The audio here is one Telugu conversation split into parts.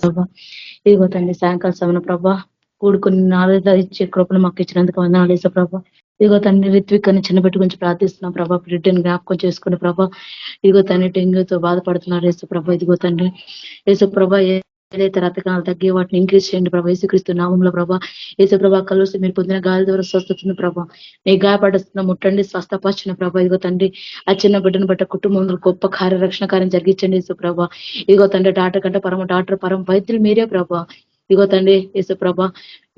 ప్రభా. ఇదిగో తండ్రి సాయంకాల సమయంలో ప్రభా కూడుకుని నాలుగు ఇచ్చే కృపను మాకు ఇచ్చినందుకు వందనాలు యేసు ప్రభా. ఇదిగో తండ్రి రిత్విక్ అని చిన్నబిడ్డ గురించి ప్రార్థిస్తున్నాం ప్రభా. బిడ్డని జ్ఞాపకం చేసుకుని ప్రభా. ఇదిగో తండ్రి డెంగ్యూతో బాధపడుతున్నారు యేసు ప్రభా. ఇదిగో తండ్రి యేసు ప్రభా ఏదైతే రక్తకణాలు తగ్గి వాటిని ఇంక్రీజ్ చేయండి ప్రభా. యేసుక్రీస్తు నామంలో ప్రభా. యేసు ప్రభా కలుసి మీరు పొందిన గాలి ద్వారా స్వస్థతుంది ప్రభా. నీ గాయపడుతున్న ముట్టండి స్వస్థపరచిన ప్రభా. ఇదిగో తండ్రి ఆ చిన్న బిడ్డను బట్ట కుటుంబంలో గొప్ప రక్షణ కార్యం జరిగించండి యేసు ప్రభా. ఇదిగో తండ్రి డాక్టర్ కంటే డాక్టర్ పరమ వైద్యులు మీరే ప్రభా. ఇదిగో తండ్రి యేసు ప్రభా.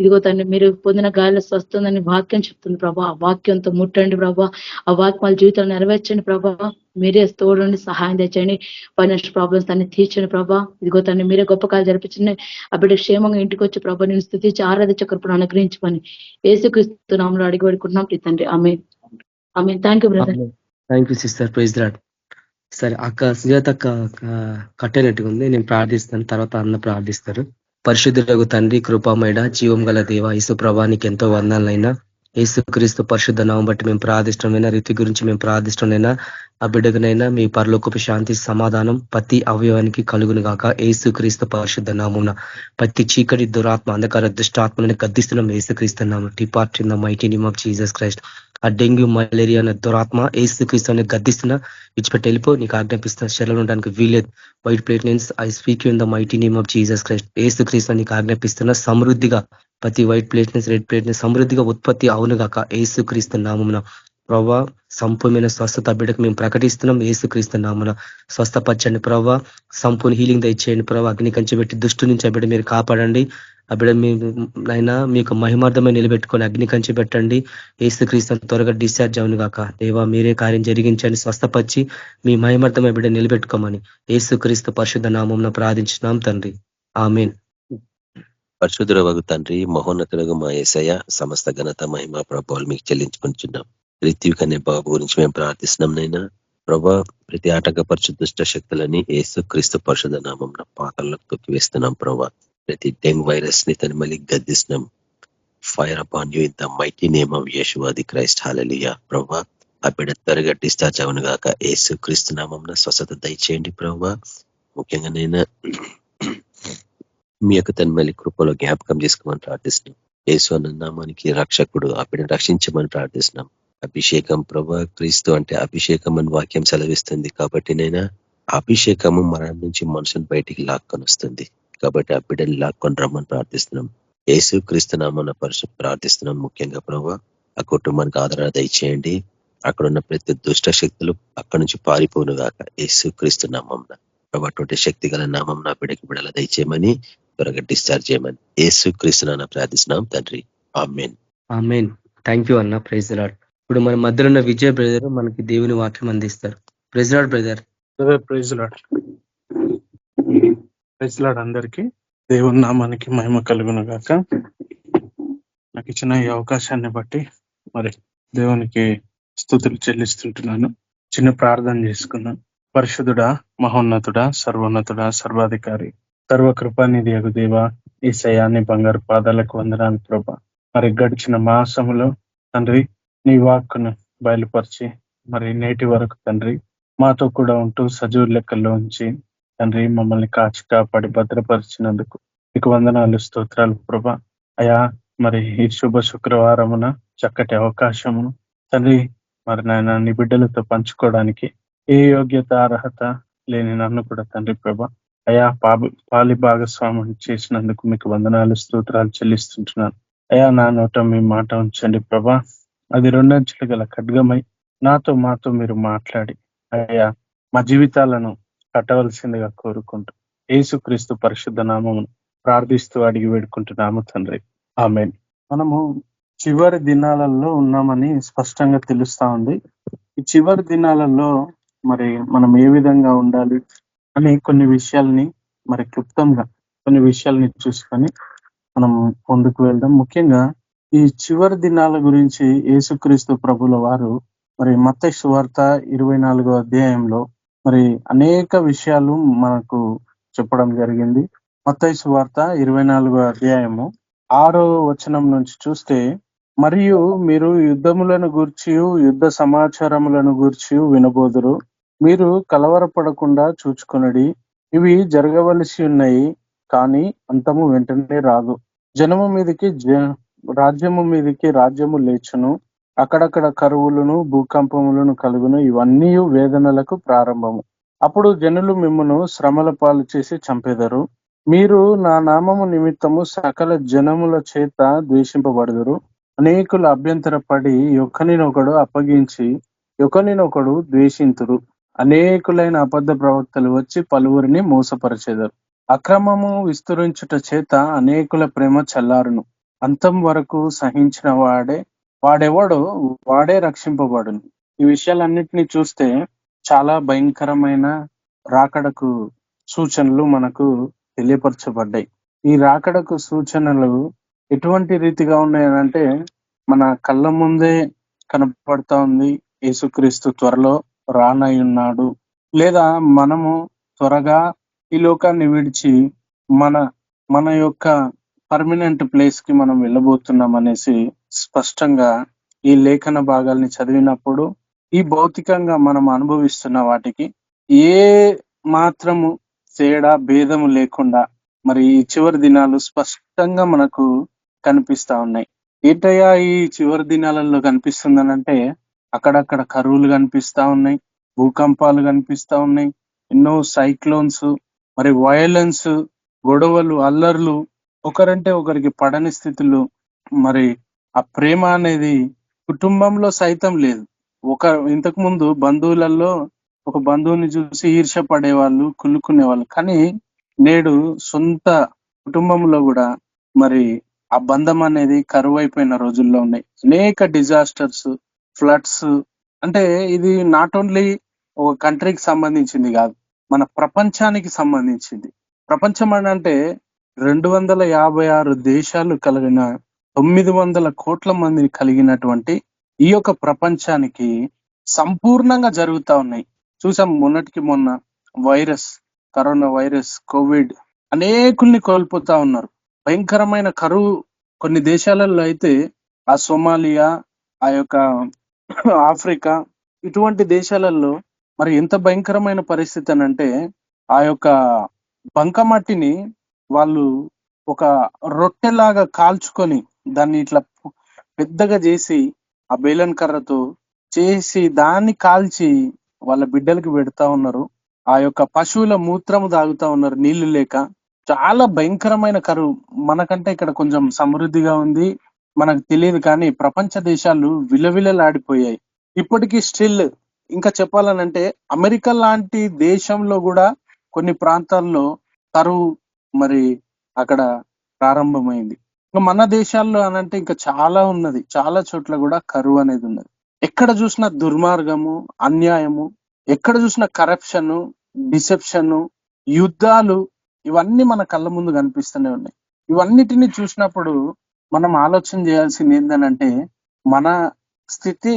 ఇదిగో తండ్రి మీరు పొందిన గాలిలో స్వస్థందని వాక్యం చెప్తుంది ప్రభా. ఆ వాక్యంతో ముట్టండి ప్రభా. ఆ వాక్యం వాళ్ళ జీవితాలు నెరవేర్చండి ప్రభా. మీరే తోడండి సహాయం తెచ్చండి. ఫైనాన్షియల్ ప్రాబ్లమ్స్ అన్ని తీర్చండి ప్రభా. ఇదిగో తండ్రి మీరే గొప్ప కాలు జరిపించండి. ఆ బిడ్డ క్షేమంగా ఇంటికి వచ్చి ప్రభా నేను స్థుతించి ఆరాధించే కృపను అనుగ్రహించమని యేసుక్రీస్తు నామములో అడిగి పెడుకుంటున్నాం తండ్రి. ఆమేన్. ఆమేన్. Thank you brother. Thank you sister. Praise lord. సరే అక్క సుజాత అక్క కట్టేనట్టుగా ఉంది. నేను ప్రార్థిస్తాను, తర్వాత అన్న ప్రార్థిస్తారు. పరిశుద్ధులకు తండ్రి, కృపామయుడ, జీవం గల దేవ, యేసు ప్రభానికి ఎంతో వందనాలైనా యేసుక్రీస్తు పరిశుద్ధ నామం బట్టి మేము ప్రార్థిష్టమైనా రీతి గురించి మేము ప్రార్థిష్టమైనా ఆ బిడ్డకునైనా మీ పరలోకపు శాంతి సమాధానం ప్రతి అవయవానికి కలుగును గాక. యేసుక్రీస్తు పరిశుద్ధ నామమున ప్రతి చీకటి దురాత్మ అంధకార దుష్టాత్మలను గద్దిస్తున్నాం యేసుక్రీస్తు నామం. Depart in the mighty name of Jesus Christ. ఆ డెంగ్యూ మలేరియా అనే దురాత్మ యేసుక్రీస్తు అని గద్దిస్తున్నా, విడిచిపెట్టి వెళ్ళిపో, నీకు ఆజ్ఞాపిస్తున్న శరీరంలో ఉండడానికి వీలేదు. White platelets I speak in the mighty name of Jesus Christ. యేసుక్రీస్తు నీకు ఆజ్ఞాపిస్తున్న సమృద్ధిగా ప్రతి వైట్ ప్లేట్నెస్ రెడ్ ప్లేట్నెస్ సమృద్ధిగా ఉత్పత్తి అవును గాక యేసుక్రీస్తు నామమున. ప్రభా సంపూర్ణమైన స్వస్థత బిడ్డకు మేము ప్రకటిస్తున్నాం యేసుక్రీస్తు నామమున. స్వస్థపరచండి ప్రభా, సంపూర్ణ హీలింగ్ దయచేయండి ప్రభా. అగ్ని కంచె పెట్టి దుష్టు నుంచి ఆ బిడ్డ మీరు కాపాడండి. ఆ బిడ్డ మీనైనా మీకు మహిమార్థమై నిలబెట్టుకొని అగ్ని కంచె పెట్టండి. యేసుక్రీస్తు త్వరగా డిశ్చార్జ్ అవును గాక. దేవా మీరే కార్యం జరిగించండి, స్వస్థపరిచి మీ మహిమార్థమై బిడ్డ నిలబెట్టుకోమని యేసుక్రీస్తు పరిశుద్ధ నామమున ప్రార్థించినాం తండ్రి. ఆమేన్. పరిశుద్ధుడవగు తండ్రి, మహోన్నతుడగు మా యేసయ్య, సమస్త ఘనత మహిమ ప్రభావాలు మీకు చెల్లించుకుంటున్నాం. రిత్విక్ అనే బాబు గురించి మేము ప్రార్థిస్తున్నాం నైనా ప్రభా. ప్రతి ఆటంకపరచు దుష్ట శక్తులని యేసు క్రీస్తు పరిశుద్ధ నామం పాతల్లోకి తొక్కివేస్తున్నాం ప్రభా. ప్రతి డెంగ్ వైరస్ ని తను మళ్ళీ గద్దిస్తున్నాం. Fire upon you in the mighty name of Yeshua the Christ. Hallelujah ప్రభా. ఆ బిడ్డ త్వరగా డిశ్చార్జ్ అవును గాక. యేసు క్రీస్తు నామం స్వస్థత దయచేయండి ప్రభా. ముఖ్యంగా నేను మీ యొక్క తన్మలి కృపలో జ్ఞాపకం చేసుకోమని ప్రార్థిస్తున్నాం. యేసు అన్న నామానికి రక్షకుడు, ఆ బిడ్డను రక్షించమని ప్రార్థిస్తున్నాం. అభిషేకం ప్రభా. క్రీస్తు అంటే అభిషేకం అని వాక్యం సెలవిస్తుంది. కాబట్టి నైనా అభిషేకము మరణం నుంచి మనుషుని బయటికి లాక్కొని వస్తుంది. కాబట్టి ఆ బిడ్డని లాక్కొని రమ్మని ప్రార్థిస్తున్నాం. యేసు క్రీస్తు నామన్న ప్రార్థిస్తున్నాం. ముఖ్యంగా ప్రభా ఆ కుటుంబానికి ఆదరణ దయచేయండి. అక్కడ ఉన్న ప్రతి దుష్ట శక్తులు అక్కడి నుంచి పారిపోను గాక. యేసు క్రీస్తు నామం ప్రభా అటువంటి శక్తి గల నామం నా బిడ్డకి బిడ్డల దయచేయమని, త్వరగా డిశ్చార్జ్ చేయమని యేసు క్రీస్తు నామమున ప్రార్థిస్తున్నాం తండ్రి. ఆమేన్. ఆమేన్. థ్యాంక్ యూ అన్న. Praise Lord. ఇప్పుడు మన మధ్యలో ఉన్న విజయ్ బ్రదర్ మనకి దేవుని వాక్యం అందిస్తారు. Praise Lord brother. Praise Lord. Praise lord అందరికీ. దేవుని నామానికి మహిమ కలుగును గాక. నాకు ఇచ్చిన ఈ అవకాశాన్ని బట్టి మరి దేవునికి స్తుతులు చెల్లిస్తుంటున్నాను. చిన్న ప్రార్థన చేసుకున్నాను. పరిశుద్ధుడా, మహోన్నతుడా, సర్వోన్నతుడా, సర్వాధికారి, సర్వకృపానిధి యగు దేవా, యేసయ్యా నీ బంగారు పాదాలకు వందనాలు ప్రభా. మరి గడిచిన మాసములో తండ్రి నీ వాక్కును బయలుపరిచి మరి నేటి వరకు తండ్రి మాతో కూడా ఉంటూ సజీవ లెక్కల్లో ఉంచి తండ్రి మమ్మల్ని కాచి కాపాడి భద్రపరిచినందుకు మీకు వందనాలు, స్తోత్రాలు ప్రభా. అయా మరి ఈ శుభ శుక్రవారమున చక్కటి అవకాశమును తండ్రి మరి నాయన నీ బిడ్డలతో పంచుకోవడానికి ఏ యోగ్యత అర్హత లేని నన్ను కూడా తండ్రి ప్రభా అయా పాలి భాగస్వామ్యం చేసినందుకు మీకు వందనాలు, స్తోత్రాలు చెల్లిస్తుంటున్నాను. అయా నా నోట మీ మాట ఉంచండి ప్రభా. అది రెండంచులు గల ఖడ్గమై మాతో మీరు మాట్లాడి అయ్యా మా జీవితాలను కట్టవలసిందిగా కోరుకుంటూ యేసుక్రీస్తు పరిశుద్ధ నామమును ప్రార్థిస్తూ అడిగి వేడుకుంటున్నాము తండ్రి. ఆమేన్. మనము చివరి దినాలలో ఉన్నామని స్పష్టంగా తెలుస్తా ఉంది. ఈ చివరి దినాలలో మరి మనం ఏ విధంగా ఉండాలి అని కొన్ని విషయాల్ని మరి క్లుప్తంగా కొన్ని విషయాల్ని చూసుకొని మనం ముందుకు వెళ్దాం. ముఖ్యంగా ఈ చివరి దినాల గురించి యేసుక్రీస్తు ప్రభుల వారు మరి మత్తయి సువార్త 24వ అధ్యాయంలో మరి అనేక విషయాలు మనకు చెప్పడం జరిగింది. మత్తయి సువార్త 24వ అధ్యాయము 6వ వచనం నుంచి చూస్తే, మరియు మీరు యుద్ధములను గూర్చి యుద్ధ సమాచారములను గూర్చి వినబోదురు. మీరు కలవరపడకుండా చూచుకొనుడి. ఇవి జరగవలసి ఉన్నాయి, కానీ అంతము వెంటనే రాదు. జనము మీదికి రాజ్యము మీదికి రాజ్యము లేచును, అక్కడక్కడ కరువులను భూకంపములను కలుగును, ఇవన్నీ వేదనలకు ప్రారంభము. అప్పుడు జనులు మిమ్మును శ్రమల పాలు చేసి చంపెదరు. మీరు నా నామము నిమిత్తము సకల జనముల చేత ద్వేషింపబడుదురు. అనేకులు అభ్యంతరపడి ఒకనినొకడు అప్పగించి ఒకనినొకడు ద్వేషింతురు. అనేకులైన అబద్ధ ప్రవక్తలు వచ్చి పలువురిని మోసపరచెదరు. అక్రమము విస్తరించుట చేత అనేకుల ప్రేమ చల్లారును. అంతం వరకు సహించిన వాడెవడో వాడే రక్షింపబడును. ఈ విషయాలన్నిటినీ చూస్తే చాలా భయంకరమైన రాకడకు సూచనలు మనకు తెలియపరచబడ్డాయి. ఈ రాకడకు సూచనలు ఎటువంటి రీతిగా ఉన్నాయనంటే, మన కళ్ళ ముందే కనపడతా ఉంది. యేసుక్రీస్తు త్వరలో రానై ఉన్నాడు, లేదా మనము త్వరగా ఈ లోకాన్ని విడిచి మన యొక్క పర్మనెంట్ ప్లేస్ కి మనం వెళ్ళబోతున్నాం అనేసి స్పష్టంగా ఈ లేఖన భాగాల్ని చదివినప్పుడు ఈ భౌతికంగా మనం అనుభవిస్తున్న వాటికి ఏ మాత్రము తేడా భేదము లేకుండా మరి ఈ చివరి దినాలు స్పష్టంగా మనకు కనిపిస్తా ఉన్నాయి. ఏంటయ్యా ఈ చివరి దినాలలో కనిపిస్తుందనంటే, అక్కడక్కడ కరువులు కనిపిస్తా ఉన్నాయి, భూకంపాలు కనిపిస్తా ఉన్నాయి, ఎన్నో సైక్లోన్స్, మరి వయలెన్స్, గొడవలు, అల్లర్లు, ఒకరంటే ఒకరికి పడని స్థితులు. మరి ఆ ప్రేమ అనేది కుటుంబంలో సైతం లేదు. ఇంతకు ముందు బంధువులలో ఒక బంధువుని చూసి ఈర్ష పడేవాళ్ళు, కుళ్ళుకునేవాళ్ళు. కానీ నేడు సొంత కుటుంబంలో కూడా మరి ఆ బంధం అనేది కరువైపోయిన రోజుల్లో ఉన్నాయి. అనేక డిజాస్టర్స్, ఫ్లడ్స్. అంటే ఇది నాట్ ఓన్లీ ఒక కంట్రీకి సంబంధించింది కాదు, మన ప్రపంచానికి సంబంధించింది. ప్రపంచం అంటే 256 దేశాలు కలిగిన 900 కోట్ల మందిని కలిగినటువంటి ఈ యొక్క ప్రపంచానికి సంపూర్ణంగా జరుగుతా ఉన్నాయి. చూసాం మొన్నటికి మొన్న కరోనా వైరస్, కోవిడ్ అనేకుల్ని కోల్పోతా ఉన్నారు. భయంకరమైన కరువు కొన్ని దేశాలలో అయితే, ఆ సోమాలియా, ఆ యొక్క ఆఫ్రికా, ఇటువంటి దేశాలలో మరి ఎంత భయంకరమైన పరిస్థితి అనంటే, ఆ యొక్క బంకమట్టిని వాళ్ళు ఒక రొట్టెలాగా కాల్చుకొని దాన్ని ఇట్లా పెద్దగా చేసి ఆ బేలన్ కర్రతో చేసి దాన్ని కాల్చి వాళ్ళ బిడ్డలకు పెడతా ఉన్నారు. ఆ యొక్క పశువుల మూత్రము తాగుతా ఉన్నారు నీళ్లు లేక. చాలా భయంకరమైన కరువు. మనకంటే ఇక్కడ కొంచెం సమృద్ధిగా ఉంది, మనకు తెలియదు. కానీ ప్రపంచ దేశాలు విలవిలలాడిపోయాయి. ఇప్పటికీ స్టిల్ ఇంకా చెప్పాలనంటే, అమెరికా లాంటి దేశంలో కూడా కొన్ని ప్రాంతాల్లో కరువు మరి అక్కడ ప్రారంభమైంది. ఇంకా మన దేశాల్లో అనంటే ఇంకా చాలా ఉన్నది. చాలా చోట్ల కూడా కరువు అనేది ఉన్నది. ఎక్కడ చూసినా దుర్మార్గము, అన్యాయము, ఎక్కడ చూసినా కరప్షన్, డిసెప్షన్, యుద్ధాలు, ఇవన్నీ మన కళ్ళ ముందు కనిపిస్తూనే ఉన్నాయి. ఇవన్నిటిని చూసినప్పుడు మనం ఆలోచన చేయాల్సింది ఏంటనంటే, మన స్థితి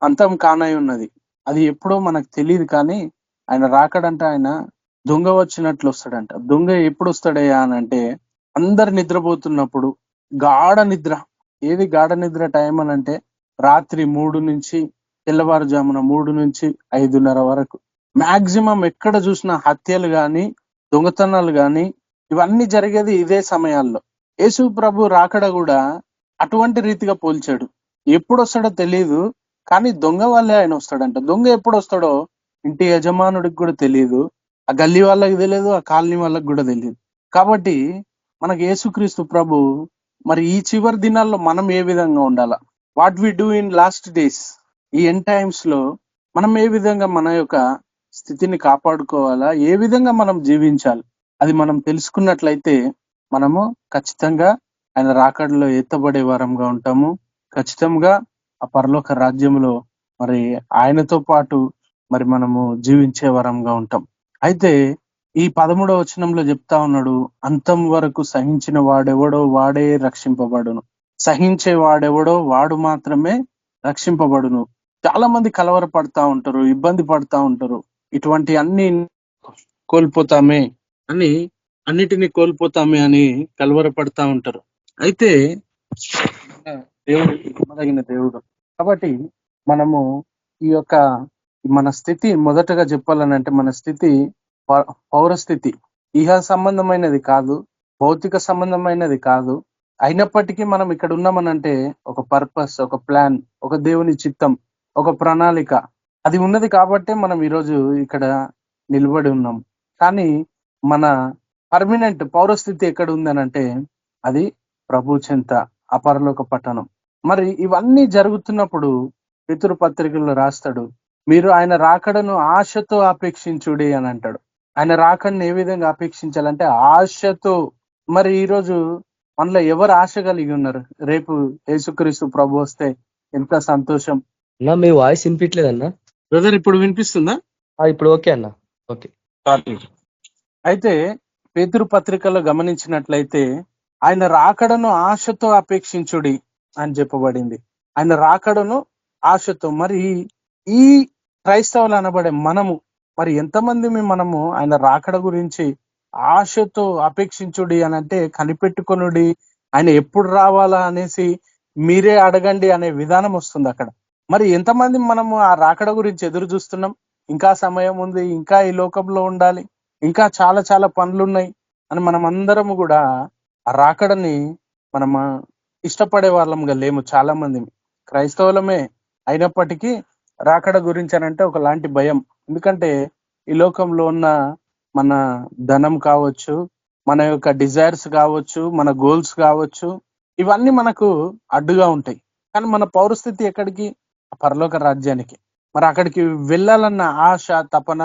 అంతం కానై ఉన్నది. అది ఎప్పుడో మనకు తెలియదు. కానీ ఆయన రాకడంటే ఆయన దొంగ వచ్చినట్లు వస్తాడంట. దొంగ ఎప్పుడు వస్తాడయ్యా అని అంటే, అందరు నిద్రపోతున్నప్పుడు. గాఢ నిద్ర. ఏది గాఢ నిద్ర టైం అని అంటే, రాత్రి 3 నుంచి తెల్లవారుజామున 3 నుంచి 5:30 వరకు మాక్సిమం ఎక్కడ చూసినా హత్యలు గాని, దొంగతనాలు గాని, ఇవన్నీ జరిగేది ఇదే సమయాల్లో. యేసు ప్రభు రాకడ కూడా అటువంటి రీతిగా పోల్చాడు. ఎప్పుడు వస్తాడో తెలియదు, కానీ దొంగ వాళ్ళే ఆయన వస్తాడంట. దొంగ ఎప్పుడు వస్తాడో ఇంటి యజమానుడికి కూడా తెలియదు, ఆ గల్లీ వాళ్ళకి తెలియదు, ఆ కాలనీ వాళ్ళకి కూడా తెలియదు. కాబట్టి మనకు యేసుక్రీస్తు ప్రభు మరి ఈ చివరి దినాల్లో మనం ఏ విధంగా ఉండాలా, what we do in last days, ఈ ఎండ్ టైమ్స్ లో మనం ఏ విధంగా మన యొక్క స్థితిని కాపాడుకోవాలా, ఏ విధంగా మనం జీవించాలి, అది మనం తెలుసుకున్నట్లయితే మనము ఖచ్చితంగా ఆయన రాకడలో ఎత్తబడే వారంగా ఉంటాము. ఖచ్చితంగా ఆ పరలోక రాజ్యంలో మరి ఆయనతో పాటు మరి మనము జీవించే వరంగా ఉంటాం. అయితే ఈ 13వ వచనంలో చెప్తా ఉన్నాడు, అంతం వరకు సహించిన వాడెవడో వాడే రక్షింపబడును. సహించే వాడెవడో వాడు మాత్రమే రక్షింపబడును. చాలా మంది కలవరపడతా ఉంటారు, ఇబ్బంది పడతా ఉంటారు. ఇటువంటి అన్నిటినీ కోల్పోతామే అని కలవరపడతా ఉంటారు. అయితే దేవుడు నమ్మదగిన దేవుడు. కాబట్టి మనము ఈ యొక్క మన స్థితి మొదటగా చెప్పాలనంటే, మన స్థితి పౌరస్థితి, ఇహ సంబంధమైనది కాదు, భౌతిక సంబంధమైనది కాదు. అయినప్పటికీ మనం ఇక్కడ ఉన్నామనంటే ఒక పర్పస్, ఒక ప్లాన్, ఒక దేవుని చిత్తం, ఒక ప్రణాళిక అది ఉన్నది కాబట్టే మనం ఈరోజు ఇక్కడ నిలబడి ఉన్నాం. కానీ మన పర్మనెంట్ పౌరస్థితి ఎక్కడ ఉందనంటే అది ప్రభు చెంత, అపరలోక పట్టణం. మరి ఇవన్నీ జరుగుతున్నప్పుడు పితృ పత్రికల్లో రాస్తాడు, మీరు ఆయన రాకడను ఆశతో అపేక్షించుడి అని అంటాడు. ఆయన రాకడను ఏ విధంగా అపేక్షించాలంటే ఆశతో. మరి ఈరోజు మనలో ఎవరు ఆశ కలిగి ఉన్నారు? రేపు యేసుక్రీస్తు ప్రభు వస్తే ఎంత సంతోషం. అన్నా మీ వాయిస్ వినిపించలేదన్నా. బ్రదర్ ఇప్పుడు వినిపిస్తుందా? ఇప్పుడు ఓకే అన్న. ఓకే. అయితే పేతురు పత్రికలో గమనించినట్లయితే ఆయన రాకడను ఆశతో అపేక్షించుడి అని చెప్పబడింది. ఆయన రాకడను ఆశతో. మరి ఈ క్రైస్తవులు అనబడే మనము మరి ఎంతమంది మనము ఆయన రాకడ గురించి ఆశతో అపేక్షించుడి అని అంటే కనిపెట్టుకొనుడి, ఆయన ఎప్పుడు రావాలా అనేసి మీరే అడగండి అనే విధానం వస్తుంది అక్కడ. మరి ఎంతమంది మనము ఆ రాకడ గురించి ఎదురు చూస్తున్నాం? ఇంకా సమయం ఉంది, ఇంకా ఈ లోకంలో ఉండాలి, ఇంకా చాలా చాలా పనులున్నాయి అని మనం అందరము కూడా ఆ రాకడని మనం ఇష్టపడే వాళ్ళంగా లేము. చాలా మంది క్రైస్తవులమే అయినప్పటికీ రాకడ గురించి అని అంటే ఒకలాంటి భయం. ఎందుకంటే ఈ లోకంలో ఉన్న మన ధనం కావచ్చు, మన యొక్క డిజైర్స్ కావచ్చు, మన గోల్స్ కావచ్చు, ఇవన్నీ మనకు అడ్డుగా ఉంటాయి. కానీ మన పౌరస్థితి ఎక్కడికి? పరలోక రాజ్యానికి. మరి అక్కడికి వెళ్ళాలన్న ఆశ, తపన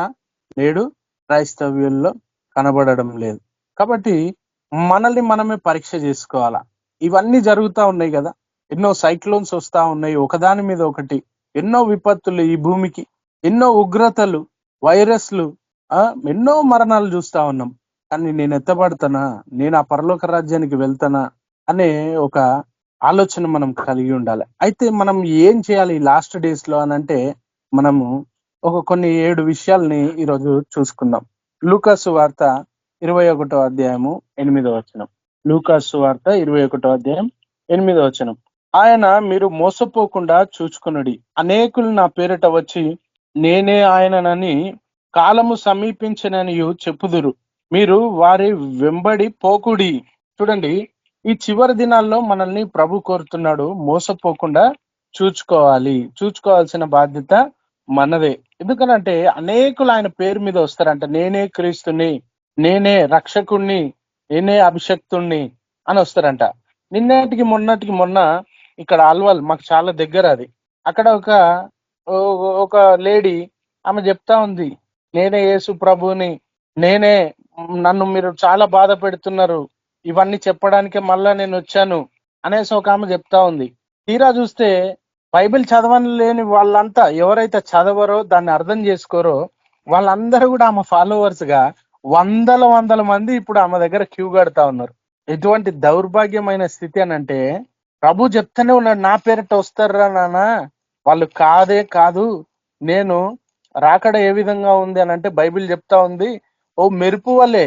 నేడు క్రైస్తవ్యంలో కనబడడం లేదు. కాబట్టి మనల్ని మనమే పరీక్ష చేసుకోవాలా. ఇవన్నీ జరుగుతూ ఉన్నాయి కదా, ఎన్నో సైక్లోన్స్ వస్తా ఉన్నాయి ఒకదాని మీద ఒకటి, ఎన్నో విపత్తులు ఈ భూమికి, ఎన్నో ఉగ్రతలు, వైరస్లు, ఎన్నో మరణాలు చూస్తా ఉన్నాం. కానీ నేను ఎత్తబడతానా, నేను ఆ పరలోక రాజ్యానికి వెళ్తానా అనే ఒక ఆలోచన మనం కలిగి ఉండాలి. అయితే మనం ఏం చేయాలి ఈ లాస్ట్ డేస్ లో అని అంటే మనము కొన్ని 7 విషయాల్ని ఈరోజు చూసుకుందాం. లూకాసు వార్త 21వ అధ్యాయము 8వ వచనం. లూకాసు వార్త 21వ అధ్యాయం 8వ వచనం. ఆయన మీరు మోసపోకుండా చూచుకొనుడి, అనేకులు నా పేరిట వచ్చి నేనే ఆయననని కాలము సమీపించననియు చెప్పుదురు, మీరు వారి వెంబడి పోకుడి. చూడండి, ఈ చివరి దినాల్లో మనల్ని ప్రభు కోరుతున్నాడు, మోసపోకుండా చూచుకోవాల్సిన బాధ్యత మనదే. ఎందుకనంటే అనేకులు ఆయన పేరు మీద వస్తారంట, నేనే క్రీస్తుని, నేనే రక్షకుణ్ణి, నేనే అభిషక్తుణ్ణి అని వస్తారంట. నిన్నటికి మొన్న ఇక్కడ అల్వాల్ మాకు చాలా దగ్గర, అది అక్కడ ఒక లేడీ ఆమె చెప్తా ఉంది, నేనే యేసు ప్రభుని, నన్ను మీరు చాలా బాధ పెడుతున్నారు, ఇవన్నీ చెప్పడానికే మళ్ళా నేను వచ్చాను అనేసి ఒక ఆమె చెప్తా ఉంది. తీరా చూస్తే బైబిల్ చదవలేని వాళ్ళంతా, ఎవరైతే చదవరో దాన్ని అర్థం చేసుకోరో వాళ్ళందరూ కూడా ఆమె ఫాలోవర్స్ గా వందల మంది ఇప్పుడు ఆమె దగ్గర క్యూ కడతా ఉన్నారు. ఎటువంటి దౌర్భాగ్యమైన స్థితి అని అంటే, ప్రభు చెప్తానే ఉన్నాడు, నా పేరిట వస్తారా నాన్న, వాళ్ళు కాదు, నేను రాకడ ఏ విధంగా ఉంది అని అంటే బైబిల్ చెప్తా ఉంది, ఓ మెరుపు వలె,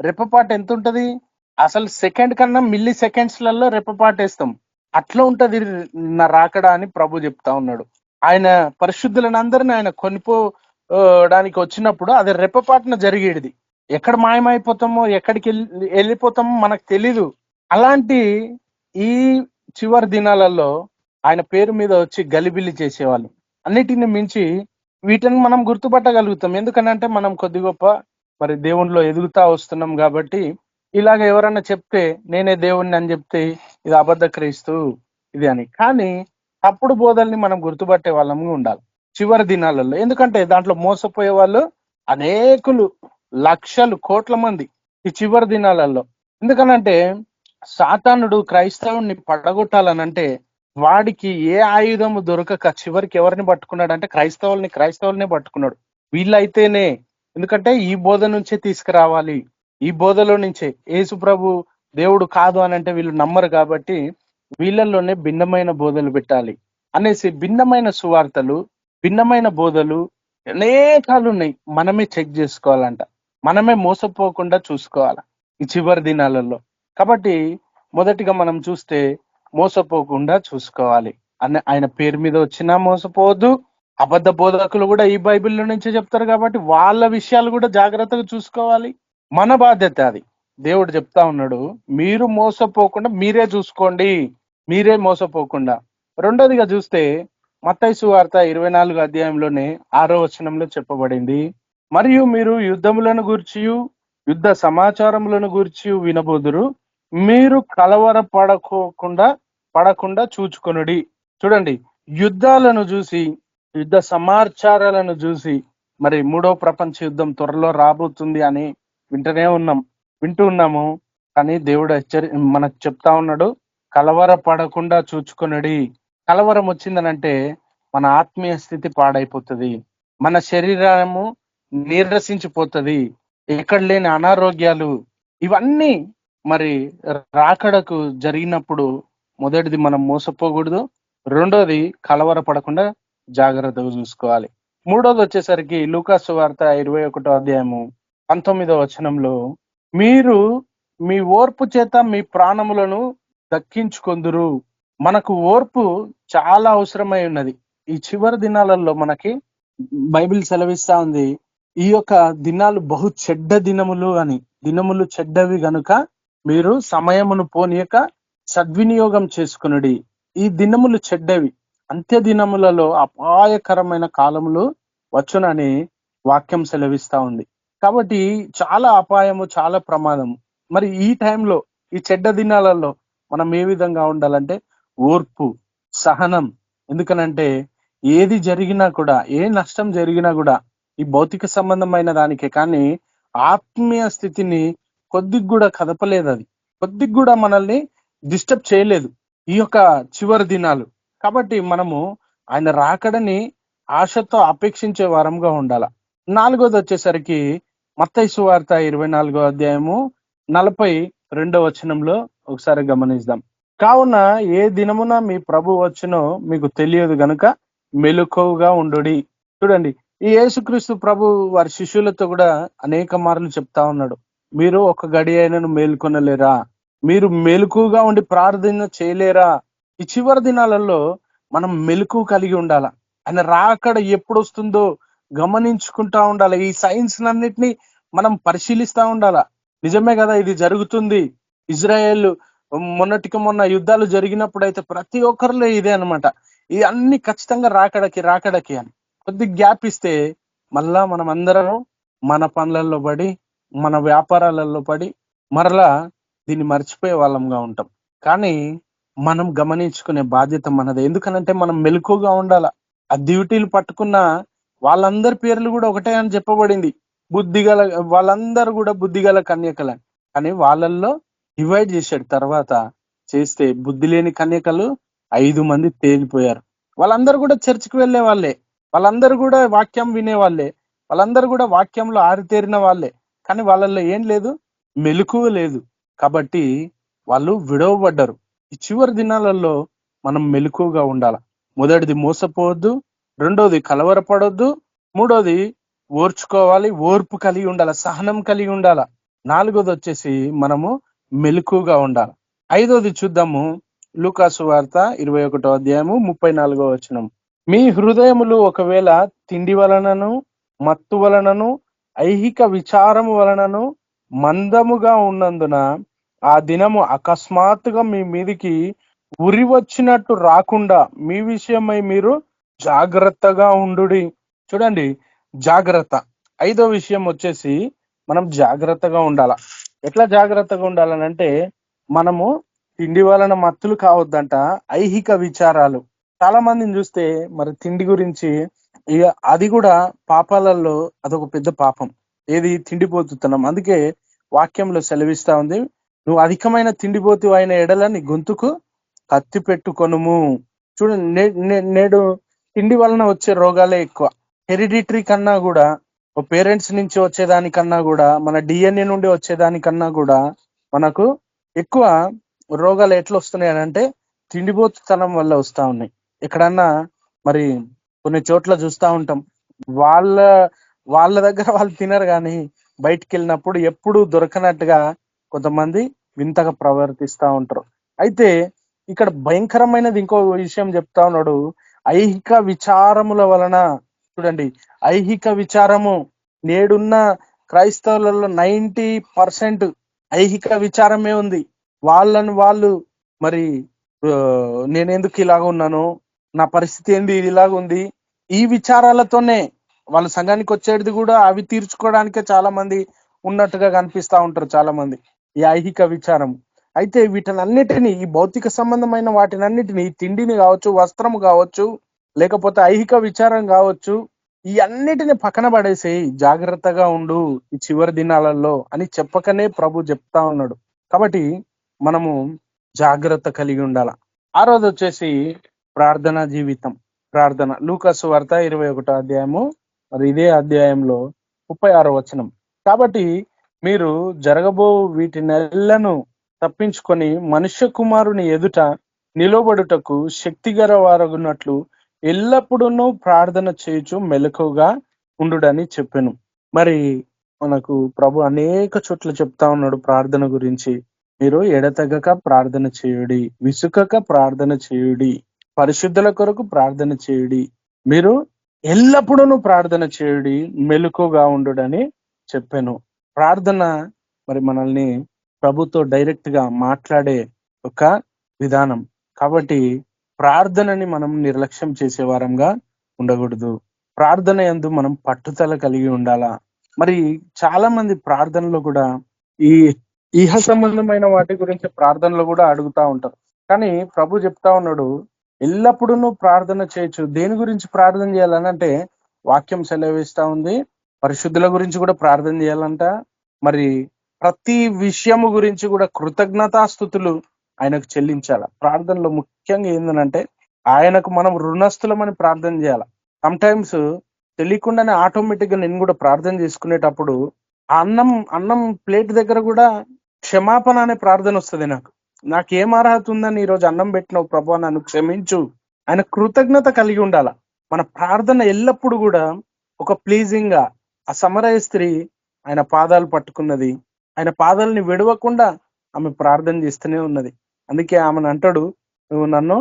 రెప్పపాటు ఎంత ఉంటది అసలు, సెకండ్ కన్నా మిల్లీ సెకండ్స్లలో రెప్పపాటు వేస్తాం, అట్లా ఉంటది నా రాకడ అని ప్రభు చెప్తా ఉన్నాడు. ఆయన పరిశుద్ధులను అందరినీ ఆయన కొనిపోడానికి వచ్చినప్పుడు అది రెప్పపాటున జరిగేది. ఎక్కడ మాయమైపోతామో, ఎక్కడికి వెళ్ళిపోతామో మనకు తెలీదు. అలాంటి ఈ చివరి దినాలలో ఆయన పేరు మీద వచ్చి గలిబిలి చేసేవాళ్ళు. అన్నిటిని మించి వీటిని మనం గుర్తుపట్టగలుగుతాం. ఎందుకనంటే మనం కొద్ది గొప్ప మరి దేవుణ్ణిలో ఎదుగుతా వస్తున్నాం కాబట్టి. ఇలాగ ఎవరన్నా చెప్తే నేనే దేవుణ్ణి అని చెప్తే ఇది అబద్ధ క్రీస్తు ఇది అని. కానీ తప్పుడు బోధల్ని మనం గుర్తుపట్టే వాళ్ళంగా ఉండాలి చివరి దినాలలో. ఎందుకంటే దాంట్లో మోసపోయే వాళ్ళు అనేకులు, లక్షలు, కోట్ల మంది ఈ చివరి దినాలలో. ఎందుకనంటే సాతానుడు క్రైస్తవుని పడగొట్టాలనంటే వాడికి ఏ ఆయుధము దొరకక చివరికి ఎవరిని పట్టుకున్నాడంటే క్రైస్తవుల్ని పట్టుకున్నాడు. వీళ్ళైతేనే, ఎందుకంటే ఈ బోధ నుంచే తీసుకురావాలి, ఈ బోధలో నుంచే యేసు ప్రభు దేవుడు కాదు అని అంటే వీళ్ళు నమ్మరు కాబట్టి వీళ్ళల్లోనే భిన్నమైన బోధలు పెట్టాలి అనేసి భిన్నమైన సువార్తలు, భిన్నమైన బోధలు అనేకాలు ఉన్నాయి. మనమే చెక్ చేసుకోవాలంట, మనమే మోసపోకుండా చూసుకోవాలా ఈ చివరి దినాలలో. కాబట్టి మొదటిగా మనం చూస్తే మోసపోకుండా చూసుకోవాలి. ఆయన పేరు మీద వచ్చినా మోసపోవద్దు. అబద్ధ బోధకులు కూడా ఈ బైబిల్లో నుంచే చెప్తారు కాబట్టి వాళ్ళ విషయాలు కూడా జాగ్రత్తగా చూసుకోవాలి. మన బాధ్యత అది. దేవుడు చెప్తా ఉన్నాడు, మీరు మోసపోకుండా మీరే చూసుకోండి, మీరే మోసపోకుండా. రెండోదిగా చూస్తే మత్తయి సువార్త 24 అధ్యాయంలోనే 6వ వచనంలో చెప్పబడింది, మరియు మీరు యుద్ధములను గూర్చియు యుద్ధ సమాచారములను గూర్చి వినబోదురు, మీరు పడకుండా చూచుకొనుడి. చూడండి, యుద్ధాలను చూసి యుద్ధ సమాచారాలను చూసి మరి 3వ ప్రపంచ యుద్ధం త్వరలో రాబోతుంది అని వింటూ ఉన్నాము. కానీ దేవుడు మనకు చెప్తా ఉన్నాడు, కలవరపడకుండా చూచుకొనుడి. కలవరం వచ్చిందనంటే మన ఆత్మీయ స్థితి పాడైపోతుంది, మన శరీరము నీరసించిపోతుంది, ఎక్కడ లేని అనారోగ్యాలు ఇవన్నీ మరి రాకడకు జరిగినప్పుడు మొదటిది మనం మోసపోకూడదు, రెండోది కలవరపడకుండా జాగ్రత్తగా చూసుకోవాలి. మూడోది వచ్చేసరికి లూకా సువార్త 21వ అధ్యాయము 19వ వచనంలో, మీరు మీ ఓర్పు చేత మీ ప్రాణములను దక్కించుకొందురు. మనకు ఓర్పు చాలా అవసరమై ఉన్నది. ఈ చివరి దినాలలో మనకి బైబిల్ సెలవిస్తా ఉంది, ఈ యొక్క దినాలు బహు చెడ్డ దినములు అని. దినములు చెడ్డవి గనుక మీరు సమయమును పోనీయక సద్వినియోగం చేసుకునుడి. ఈ దినములు చెడ్డవి, అంత్య దినములలో అపాయకరమైన కాలములు వచ్చునని వాక్యం సెలవిస్తా ఉంది. కాబట్టి చాలా అపాయము, చాలా ప్రమాదము. మరి ఈ టైంలో, ఈ చెడ్డ దినాలలో మనం ఏ విధంగా ఉండాలంటే ఓర్పు, సహనం. ఎందుకనంటే ఏది జరిగినా కూడా, ఏ నష్టం జరిగినా కూడా ఈ భౌతిక సంబంధమైన దానికే, కానీ ఆత్మీయ స్థితిని కొద్దిగా కూడా కదపలేదు, అది కొద్దిగా కూడా మనల్ని డిస్టర్బ్ చేయలేదు ఈ యొక్క చివరి దినాలు. కాబట్టి మనము ఆయన రాకడని ఆశతో అపేక్షించే వారంగా ఉండాల. నాలుగోది వచ్చేసరికి మత్తయి సువార్త 24వ అధ్యాయము 42వ వచనంలో ఒకసారి గమనిద్దాం. కావున ఏ దినమున మీ ప్రభు వచ్చునో మీకు తెలియదు గనుక మెలకువగా ఉండుడి. చూడండి, ఈ యేసుక్రీస్తు ప్రభు వారి శిష్యులతో కూడా అనేక మార్లు చెప్తా ఉన్నాడు, మీరు ఒక గడి అయినను మేల్కొనలేరా, మీరు మెలకువగా ఉండి ప్రార్థన చేయలేరా. ఈ చివరి దినాలలో మనం మెలకువ కలిగి ఉండాల. ఆయన రాకడ ఎప్పుడు వస్తుందో గమనించుకుంటా ఉండాలి. ఈ సైన్స్ అన్నిటినీ మనం పరిశీలిస్తా ఉండాలా. నిజమే కదా, ఇది జరుగుతుంది. ఇజ్రాయేల్ మొన్నటికి మొన్న యుద్ధాలు జరిగినప్పుడు అయితే ప్రతి ఒక్కరిలో ఇదే అనమాట, ఈ అన్ని ఖచ్చితంగా రాకడకి అని. కొద్ది గ్యాప్ ఇస్తే మళ్ళా మనం అందరం మన పనులలో పడి, మన వ్యాపారాలలో పడి మరలా దీన్ని మర్చిపోయే వాళ్ళంగా ఉంటాం. కానీ మనం గమనించుకునే బాధ్యత మనదే. ఎందుకనంటే మనం మెలకుగా ఉండాల. ఆ డ్యూటీలు పట్టుకున్న వాళ్ళందరి పేర్లు కూడా ఒకటే అని చెప్పబడింది, బుద్ధిగల వాళ్ళందరూ కూడా బుద్ధిగల కన్యకలు. కానీ వాళ్ళల్లో డివైడ్ చేశాడు. తర్వాత చేస్తే బుద్ధి లేని కన్యకలు 5 మంది తేలిపోయారు. వాళ్ళందరూ కూడా చర్చికి వెళ్ళే వాళ్ళే, వాళ్ళందరూ కూడా వాక్యం వినేవాళ్ళే, వాళ్ళందరూ కూడా వాక్యంలో ఆరితేరిన వాళ్ళే. కానీ వాళ్ళల్లో ఏం లేదు, మెలకువ లేదు. కాబట్టి వాళ్ళు విడవబడ్డారు. ఈ చివరి దినాలలో మనం మెలకువగా ఉండాల. మొదటిది మోసపోవద్దు, రెండోది కలవరపడొద్దు, మూడోది ఓర్చుకోవాలి, ఓర్పు కలిగి ఉండాల, సహనం కలిగి ఉండాల, నాలుగోది వచ్చేసి మనము మెలకువగా ఉండాలి. ఐదోది చూద్దాము, లూకా సువార్త 21వ అధ్యాయము 34వ వచనం. మీ హృదయములు ఒకవేళ తిండి వలనను, మత్తు వలనను, ఐహిక విచారము వలనను మందముగా ఉన్నందున ఆ దినము అకస్మాత్తుగా మీ మీదికి ఉరి వచ్చినట్టు రాకుండా మీ విషయమై మీరు జాగ్రత్తగా ఉండుడి. చూడండి, జాగ్రత్త. ఐదో విషయం వచ్చేసి మనం జాగ్రత్తగా ఉండాల. ఎట్లా జాగ్రత్తగా ఉండాలనంటే, మనము తిండి వలన మత్తులు కావద్దంట, ఐహిక విచారాలు. చాలా మందిని చూస్తే మరి తిండి గురించి, ఇక అది కూడా పాపాలలో అదొక పెద్ద పాపం. ఏది? తిండిపోతున్నాం. అందుకే వాక్యంలో సెలవిస్తా ఉంది, నువ్వు అధికమైన తిండిపోతు అయిన ఎడల నీ గొంతుకు కత్తి పెట్టుకొనుము. చూడండి, నేడు తిండి వలన వచ్చే రోగాలే ఎక్కువ. హెరిడిటరీ కన్నా కూడా, పేరెంట్స్ నుంచి వచ్చేదానికన్నా కూడా, మన డిఎన్ఏ నుండి వచ్చేదానికన్నా కూడా మనకు ఎక్కువ రోగాలు ఎట్లా వస్తున్నాయి అంటే తిండిపోతుతనం వల్ల వస్తా ఉన్నాయి. ఎక్కడన్నా మరి కొన్ని చోట్ల చూస్తూ ఉంటాం, వాళ్ళ దగ్గర వాళ్ళు తినరు, కానీ బయటికి వెళ్ళినప్పుడు ఎప్పుడు దొరకనట్టుగా కొంతమంది వింతగా ప్రవర్తిస్తూ ఉంటారు. అయితే ఇక్కడ భయంకరమైనది ఇంకో విషయం చెప్తా ఉన్నాడు, ఐహిక విచారముల వలన. చూడండి, ఐహిక విచారము నేడున్న క్రైస్తవులలో 90% ఐహిక విచారమే ఉంది. వాళ్ళని వాళ్ళు మరి నేనెందుకు ఇలాగ ఉన్నాను, నా పరిస్థితి ఏంది ఇలాగ ఉంది, ఈ విచారాలతోనే వాళ్ళ సంఘానికి వచ్చేది కూడా అవి తీర్చుకోవడానికే చాలా మంది ఉన్నట్టుగా కనిపిస్తా ఉంటారు చాలా మంది, ఈ ఐహిక విచారం. అయితే వీటినన్నిటినీ, ఈ భౌతిక సంబంధమైన వాటినన్నిటినీ, తిండిని కావచ్చు, వస్త్రం కావచ్చు, లేకపోతే ఐహిక విచారం కావచ్చు, ఈ అన్నిటిని పక్కన పడేసేయి, జాగ్రత్తగా ఉండు ఈ చివరి దినాలలో అని చెప్పకనే ప్రభు చెప్తా ఉన్నాడు. కాబట్టి మనము జాగ్రత్త కలిగి ఉండాల. ఆ రోజు వచ్చేసి ప్రార్థనా జీవితం. ప్రార్థన లూకాసు వార్త 21వ అధ్యాయము, మరి ఇదే అధ్యాయంలో 36వ వచనం. కాబట్టి మీరు జరగబో వీటినెల్లను తప్పించుకొని మనుష్య కుమారుని ఎదుట నిలబడుటకు శక్తిగల వారగున్నట్లు ఎల్లప్పుడూ ప్రార్థన చేయుచు మెలకుగా ఉండుడని చెప్పాను. మరి మనకు ప్రభు అనేక చోట్ల చెప్తా ఉన్నాడు ప్రార్థన గురించి. మీరు ఎడతెగక ప్రార్థన చేయుడి, విసుకక ప్రార్థన చేయుడి, పరిశుద్ధుల కొరకు ప్రార్థన చేయుడి, మీరు ఎల్లప్పుడూ ప్రార్థన చేయుడి, మెలకుగా ఉండుడని చెప్పాను. ప్రార్థన మరి మనల్ని ప్రభుతో డైరెక్ట్ గా మాట్లాడే ఒక విధానం. కాబట్టి ప్రార్థనని మనం నిర్లక్ష్యం చేసే వారంగా ఉండకూడదు. ప్రార్థన యందు మనం పట్టుదల కలిగి ఉండాలా. మరి చాలా మంది ప్రార్థనలో కూడా ఈ ఇహ సంబంధమైన వాటి గురించి ప్రార్థనలో కూడా అడుగుతా ఉంటారు. కానీ ప్రభు చెప్తా ఉన్నాడు, ఎల్లప్పుడూ ప్రార్థన చేయొచ్చు. దేని గురించి ప్రార్థన చేయాలనంటే వాక్యం సెలవిస్తా ఉంది, పరిశుద్ధుల గురించి కూడా ప్రార్థన చేయాలంట. మరి ప్రతి విషయము గురించి కూడా కృతజ్ఞతాస్తుతులు ఆయనకు చెల్లించాల. ప్రార్థనలో ముఖ్యంగా ఏంటంటే ఆయనకు మనం రుణస్థులమని ప్రార్థన చేయాల. సమ్ టైమ్స్ తెలియకుండానే ఆటోమేటిక్ గా నేను కూడా ప్రార్థన చేసుకునేటప్పుడు ఆ అన్నం ప్లేట్ దగ్గర కూడా క్షమాపణ అనే ప్రార్థన వస్తుంది. నాకేం అర్హత ఉందని ఈరోజు అన్నం పెట్టినావు ప్రభు, నన్ను క్షమించు. ఆయన కృతజ్ఞత కలిగి ఉండాల. మన ప్రార్థన ఎల్లప్పుడు కూడా ఒక ప్లీజింగ్ గా, ఆ సమరయ స్త్రీ ఆయన పాదాలు పట్టుకున్నది, ఆయన పాదాలని విడవకుండా ఆమె ప్రార్థన చేస్తూనే ఉన్నది. అందుకే ఆమెను అంటాడు, నువ్వు నన్ను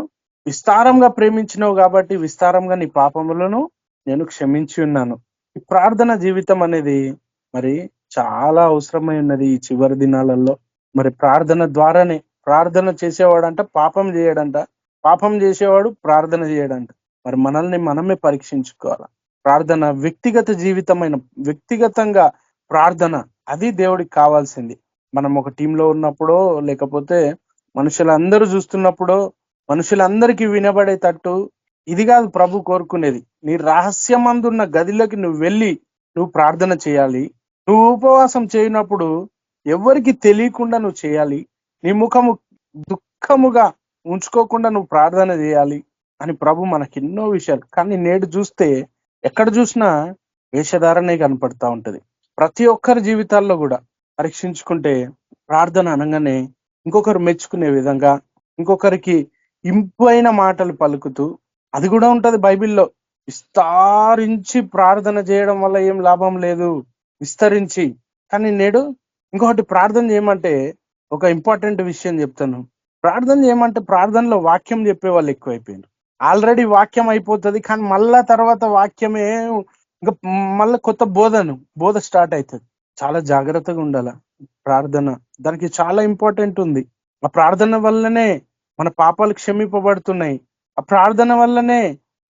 విస్తారంగా ప్రేమించినావు కాబట్టి విస్తారంగా నీ పాపములను నేను క్షమించి ఉన్నాను. ఈ ప్రార్థన జీవితం అనేది మరి చాలా అవసరమై ఉన్నది ఈ చివరి దినాలలో. మరి ప్రార్థన ద్వారానే, ప్రార్థన చేసేవాడంట పాపం చేయడంట, పాపం చేసేవాడు ప్రార్థన చేయడంట. మరి మనల్ని మనమే పరీక్షించుకోవాలి. ప్రార్థన వ్యక్తిగతంగా ప్రార్థన, అది దేవుడికి కావాల్సింది. మనం ఒక టీంలో ఉన్నప్పుడో, లేకపోతే మనుషులందరూ చూస్తున్నప్పుడో, మనుషులందరికీ వినబడేటట్టు ఇది కాదు ప్రభు కోరుకునేది. నీ రహస్యమందున్న గదిలోకి నువ్వు వెళ్ళి నువ్వు ప్రార్థన చేయాలి. నువ్వు ఉపవాసం చేయనప్పుడు ఎవరికి తెలియకుండా నువ్వు చేయాలి. నీ ముఖము దుఃఖముగా ఉంచుకోకుండా నువ్వు ప్రార్థన చేయాలి అని ప్రభు మనకి ఎన్నో విషయాలు. కానీ నేడు చూస్తే ఎక్కడ చూసినా వేషధారణే కనపడతా ఉంటది. ప్రతి ఒక్కరి జీవితాల్లో కూడా పరీక్షించుకుంటే ప్రార్థన అనగానే ఇంకొకరు మెచ్చుకునే విధంగా, ఇంకొకరికి ఇంపైన మాటలు పలుకుతూ, అది కూడా ఉంటది బైబిల్లో. విస్తరించి ప్రార్థన చేయడం వల్ల ఏం లాభం లేదు, విస్తరించి. కానీ నేడు ఇంకొకటి ప్రార్థన చేయమంటే ఒక ఇంపార్టెంట్ విషయం చెప్తాను. ప్రార్థన చేయమంటే ప్రార్థనలో వాక్యం చెప్పే వాళ్ళు ఎక్కువైపోయారు. ఆల్రెడీ వాక్యం అయిపోతుంది, కానీ మళ్ళా తర్వాత వాక్యమే ఇంకా మళ్ళీ కొత్త బోధ స్టార్ట్ అవుతుంది. చాలా జాగ్రత్తగా ఉండాల ప్రార్థన. దానికి చాలా ఇంపార్టెంట్ ఉంది. ఆ ప్రార్థన వల్లనే మన పాపాలు క్షమింపబడుతున్నాయి. ఆ ప్రార్థన వల్లనే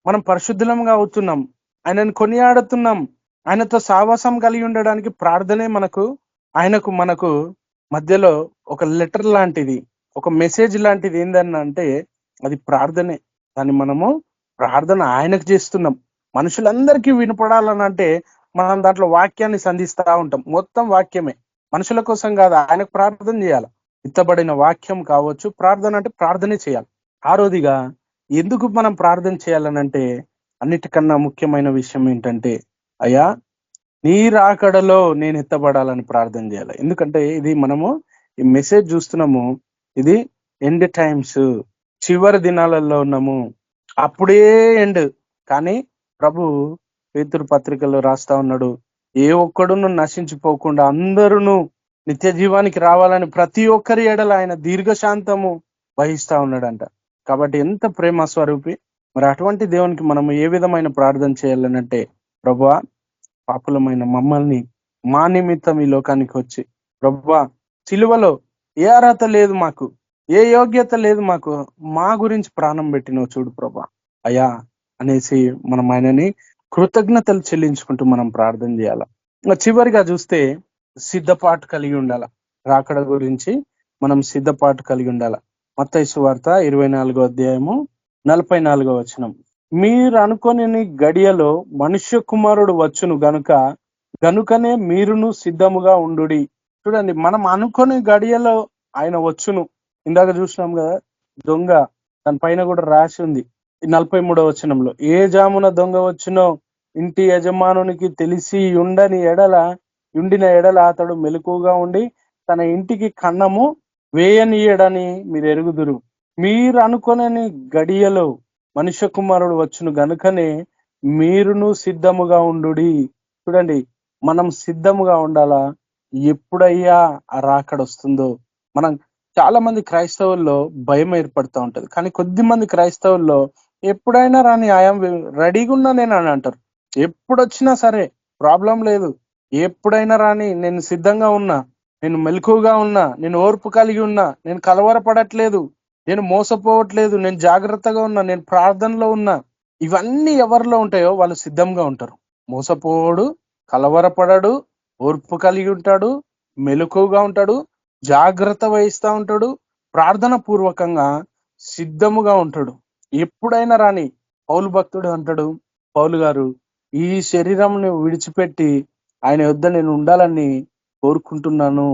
మనం పరిశుద్ధంగా అవుతున్నాం, ఆయనను కొనియాడుతున్నాం. ఆయనతో సావాసం కలిగి ఉండడానికి ప్రార్థనే మనకు మధ్యలో ఒక లెటర్ లాంటిది, ఒక మెసేజ్ లాంటిది. ఏందనంటే అది ప్రార్థనే. దాన్ని మనము ప్రార్థన ఆయనకు చేస్తున్నాం. మనుషులందరికీ వినపడాలనంటే మనం దాంట్లో వాక్యాన్ని సంధిస్తా ఉంటాం. మొత్తం వాక్యమే, మనుషుల కోసం కాదు, ఆయనకు ప్రార్థన చేయాలి. ఇత్తబడిన వాక్యం కావచ్చు. ప్రార్థన అంటే ప్రార్థనే చేయాలి. ఆరోదిగా ఎందుకు మనం ప్రార్థన చేయాలనంటే అన్నిటికన్నా ముఖ్యమైన విషయం ఏంటంటే, అయ్యా నీ రాకడలో నేను ఎత్తబడాలని ప్రార్థన చేయాలి. ఎందుకంటే ఇది మనము ఈ మెసేజ్ చూస్తున్నాము, ఇది ఎండ్ టైమ్స్, చివరి దినాలలో ఉన్నాము. అప్పుడే ఎండ్. కానీ ప్రభు పేతురు పత్రికలో రాస్తా ఉన్నాడు, ఏ ఒక్కడును నశించిపోకుండా అందరూ నిత్య జీవానికి రావాలని ప్రతి ఒక్కరి ఎడల ఆయన దీర్ఘశాంతము వహిస్తా ఉన్నాడంట. కాబట్టి ఎంత ప్రేమ స్వరూపి. మరి అటువంటి దేవునికి మనము ఏ విధమైన ప్రార్థన చేయాలనంటే, ప్రభువా పాపులమైన మమ్మల్ని మా నిమిత్తం ఈ లోకానికి వచ్చి ప్రభువా సిలువలో ఏ అర్హత లేదు మాకు, ఏ యోగ్యత లేదు మాకు, మా గురించి ప్రాణం పెట్టినవు చూడు ప్రభా అయ్యా అనేసి మనం ఆయనని కృతజ్ఞతలు చెల్లించుకుంటూ మనం ప్రార్థన చేయాల. చివరిగా చూస్తే సిద్ధపాటు కలిగి ఉండాల. రాకడ గురించి మనం సిద్ధపాటు కలిగి ఉండాల. మత్తయి సువార్త 24వ అధ్యాయము 44వ వచనం. మీరు అనుకోని గడియలో మనుష్య కుమారుడు వచ్చును గనుకనే మీరును సిద్ధముగా ఉండుడి. చూడండి, మనం అనుకోని గడియలో ఆయన వచ్చును. ఇందాక చూసినాం కదా, దొంగ దాని పైన కూడా రాసి ఉంది 43వ వచనంలో, ఏ జామున దొంగ వచ్చునో ఇంటి యజమానునికి తెలిసి ఉండిన ఎడల అతడు మెలకుగా ఉండి తన ఇంటికి కన్నము వేయనీయడని మీరు ఎరుగుదురు. మీరు అనుకోనని గడియలో మనుష్య కుమారుడు వచ్చును గనుకనే మీరును సిద్ధముగా ఉండుడి. చూడండి, మనం సిద్ధముగా ఉండాలా. ఎప్పుడయ్యా ఆ రాకడ వస్తుందో. మనం చాలా మంది క్రైస్తవుల్లో భయం ఏర్పడుతూ ఉంటది, కానీ కొద్ది మంది క్రైస్తవుల్లో ఎప్పుడైనా రాని ఐఎమ్ రెడీగా ఉన్నా నేను అని అంటారు. ఎప్పుడొచ్చినా సరే ప్రాబ్లం లేదు, ఎప్పుడైనా రాని నేను సిద్ధంగా ఉన్నా, నేను మెలకుగా ఉన్నా, నేను ఓర్పు కలిగి ఉన్నా, నేను కలవరపడట్లేదు, నేను మోసపోవట్లేదు, నేను జాగ్రత్తగా ఉన్నా, నేను ప్రార్థనలో ఉన్నా. ఇవన్నీ ఎవరిలో ఉంటాయో వాళ్ళు సిద్ధంగా ఉంటారు. మోసపోవడు, కలవరపడడు, ఓర్పు కలిగి ఉంటాడు, మెలకుగా ఉంటాడు, జాగ్రత్త వహిస్తూ ఉంటాడు, ప్రార్థన పూర్వకంగా సిద్ధముగా ఉంటాడు. ఎప్పుడైనా రాని పౌలు భక్తుడు అంటాడు, పౌలు గారు ఈ శరీరంని విడిచిపెట్టి ఆయన యొద్ద నేను ఉండాలని కోరుకుంటున్నాను,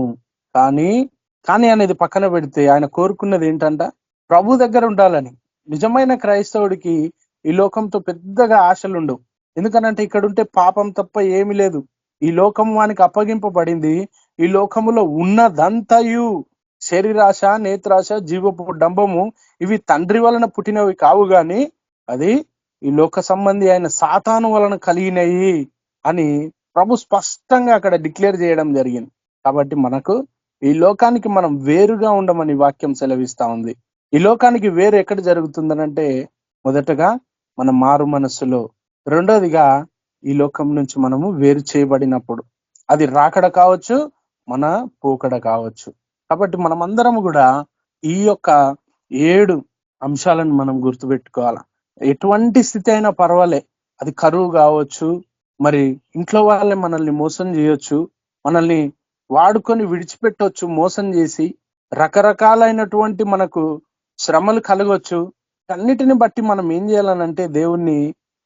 కానీ అనేది పక్కన పెడితే ఆయన కోరుకున్నది ఏంటంట, ప్రభు దగ్గర ఉండాలని. నిజమైన క్రైస్తవుడికి ఈ లోకంతో పెద్దగా ఆశలు ఉండవు. ఎందుకనంటే ఇక్కడ ఉంటే పాపం తప్ప ఏమీ లేదు. ఈ లోకం వానికి అప్పగింపబడింది. ఈ లోకములో ఉన్నదంతయు శరీరాశ, నేత్రాశ, జీవపు డంబము ఇవి తండ్రి వలన పుట్టినవి కావు గాని అది ఈ లోక సంబంధి అయిన సాతాను వలన కలిగినయి అని ప్రభు స్పష్టంగా అక్కడ డిక్లేర్ చేయడం జరిగింది. కాబట్టి మనకు ఈ లోకానికి మనం వేరుగా ఉండమని వాక్యం సెలవిస్తా ఉంది. ఈ లోకానికి వేరు ఎక్కడ జరుగుతుందనంటే, మొదటగా మన మారు మనస్సులో, రెండోదిగా ఈ లోకం నుంచి మనము వేరు చేయబడినప్పుడు, అది రాకడ కావచ్చు, మన పోకడ కావచ్చు. కాబట్టి మనమందరం కూడా ఈ యొక్క 7 అంశాలను మనం గుర్తుపెట్టుకోవాలి. ఎటువంటి స్థితి అయినా పర్వాలే, అది కరువు కావచ్చు, మరి ఇంట్లో వాళ్ళే మనల్ని మోసం చేయొచ్చు, మనల్ని వాడుకొని విడిచిపెట్టవచ్చు, మోసం చేసి రకరకాలైనటువంటి మనకు శ్రమలు కలగవచ్చు. అన్నిటిని బట్టి మనం ఏం చేయాలనంటే దేవుణ్ణి,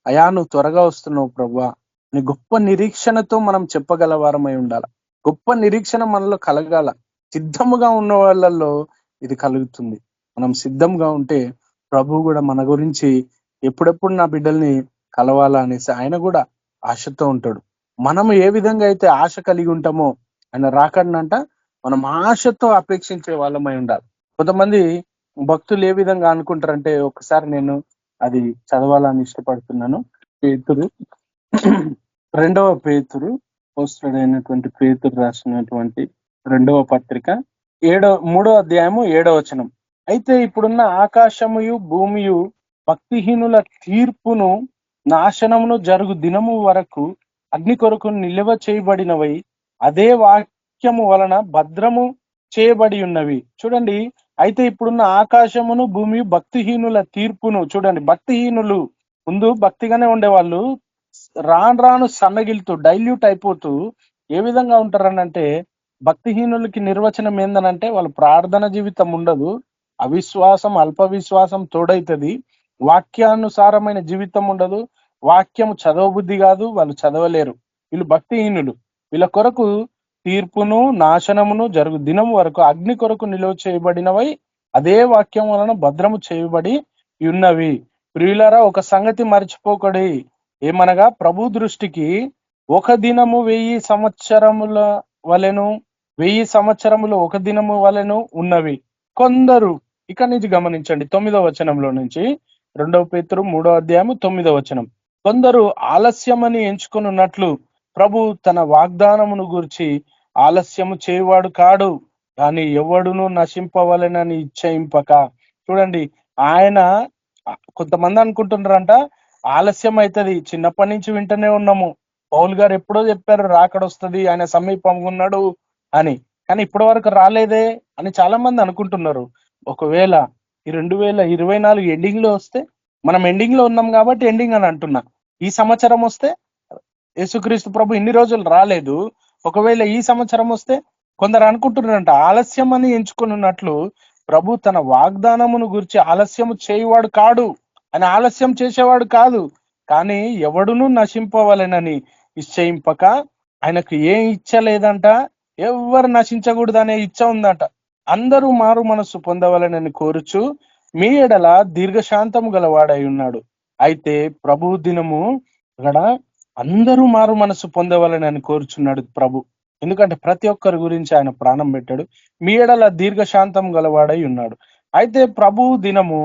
అయా నువ్వు త్వరగా వస్తున్నావు ప్రభువా, నీ గొప్ప నిరీక్షణతో మనం చెప్పగల వారమై ఉండాలి. గొప్ప నిరీక్షణ మనలో కలగాల. సిద్ధముగా ఉన్న వాళ్ళల్లో ఇది కలుగుతుంది. మనం సిద్ధంగా ఉంటే ప్రభు కూడా మన గురించి ఎప్పుడెప్పుడు నా బిడ్డల్ని కలవాలా అనేసి ఆయన కూడా ఆశతో ఉంటాడు. మనం ఏ విధంగా అయితే ఆశ కలిగి ఉంటామో ఆయన రాకడనంట మనం ఆశతో అపేక్షించే వాళ్ళమై ఉండాలి. కొంతమంది భక్తులు ఏ విధంగా అనుకుంటారంటే, ఒకసారి నేను అది చదవాలని ఇష్టపడుతున్నాను. పేతురు 2వ పేతురు, పోస్టుడైనటువంటి పేతురు రాసినటువంటి 2వ పత్రిక 3వ అధ్యాయము 7వ వచనం. అయితే ఇప్పుడున్న ఆకాశముయు భూమియు భక్తిహీనుల తీర్పును నాశనమును జరుగు దినము వరకు అగ్ని కొరకు నిల్వ చేయబడినవై అదే వాక్యము వలన భద్రము చేయబడి ఉన్నవి. చూడండి, అయితే ఇప్పుడున్న ఆకాశమును భూమి భక్తిహీనుల తీర్పును, చూడండి, భక్తిహీనులు ముందు భక్తిగానే ఉండేవాళ్ళు రాను సన్నగిలుతూ డైల్యూట్ అయిపోతూ ఏ విధంగా ఉంటారనంటే, భక్తిహీనులకి నిర్వచనం ఏందనంటే వాళ్ళ ప్రార్థన జీవితం ఉండదు, అవిశ్వాసం, అల్ప విశ్వాసం తోడైతుంది, వాక్యానుసారమైన జీవితం ఉండదు, వాక్యం చదవబుద్ధి కాదు, వాళ్ళు చదవలేరు. వీళ్ళు భక్తిహీనులు. వీళ్ళ కొరకు తీర్పును నాశనమును జరుగు దినం వరకు అగ్ని కొరకు నిలువ చేయబడినవై అదే వాక్యం వలన భద్రము చేయబడి ఉన్నవి. ప్రియులారా, ఒక సంగతి మర్చిపోకడి, ఏమనగా ప్రభు దృష్టికి ఒక దినము 1000 సంవత్సరముల వలెను, 1000 సంవత్సరములు ఒక దినము వలెను ఉన్నవి. కొందరు, ఇక నుంచి గమనించండి 9వ వచనంలో నుంచి, 2వ పేతురు 3వ అధ్యాయము 9వ వచనం. కొందరు ఆలస్యమని ఎంచుకున్నట్లు ప్రభు తన వాగ్దానమును గురించి ఆలస్యము చేయవాడు కాడు, కానీ ఎవడును నశింపవలెనని ఇచ్చయింపక. చూడండి, ఆయన, కొంతమంది అనుకుంటున్నారంట ఆలస్యం అవుతుంది, చిన్నప్పటి నుంచి వింటూనే ఉన్నాము, పౌలు గారు ఎప్పుడో చెప్పారు రాకడొస్తుంది, ఆయన సమీపంగా ఉన్నాడు అని, కానీ ఇప్పటి వరకు రాలేదే అని చాలా మంది అనుకుంటున్నారు. ఒకవేళ ఈ 2024 ఎండింగ్ లో వస్తే, మనం ఎండింగ్ లో ఉన్నాం కాబట్టి ఎండింగ్ అని అంటున్నా, ఈ సంవత్సరం వస్తే యేసుక్రీస్తు ప్రభు ఇన్ని రోజులు రాలేదు, ఒకవేళ ఈ సంవత్సరం వస్తే కొందరు అనుకుంటున్నారంట ఆలస్యం అని ఎంచుకుని ఉన్నట్లు ప్రభు తన వాగ్దానమును గురించి ఆలస్యం చేయువాడు కాడు, అని ఆలస్యం చేసేవాడు కాదు. కానీ ఎవడును నశింపవలెనని నిశ్చయింపక, ఆయనకు ఏ ఇచ్చ లేదంట, ఎవరు నశించకూడదనే ఇచ్చ ఉందంట. అందరూ మారు మనస్సు పొందవలెనని కోరుచు మీ ఎడల దీర్ఘశాంతము గలవాడై ఉన్నాడు. అయితే ప్రభు దినము అక్కడ అందరూ మారు మనస్సు పొందవలెనని కోరుచున్నాడు ప్రభు. ఎందుకంటే ప్రతి ఒక్కరి గురించి ఆయన ప్రాణం పెట్టాడు. మీ ఎడల దీర్ఘశాంతం గలవాడై ఉన్నాడు. అయితే ప్రభు దినము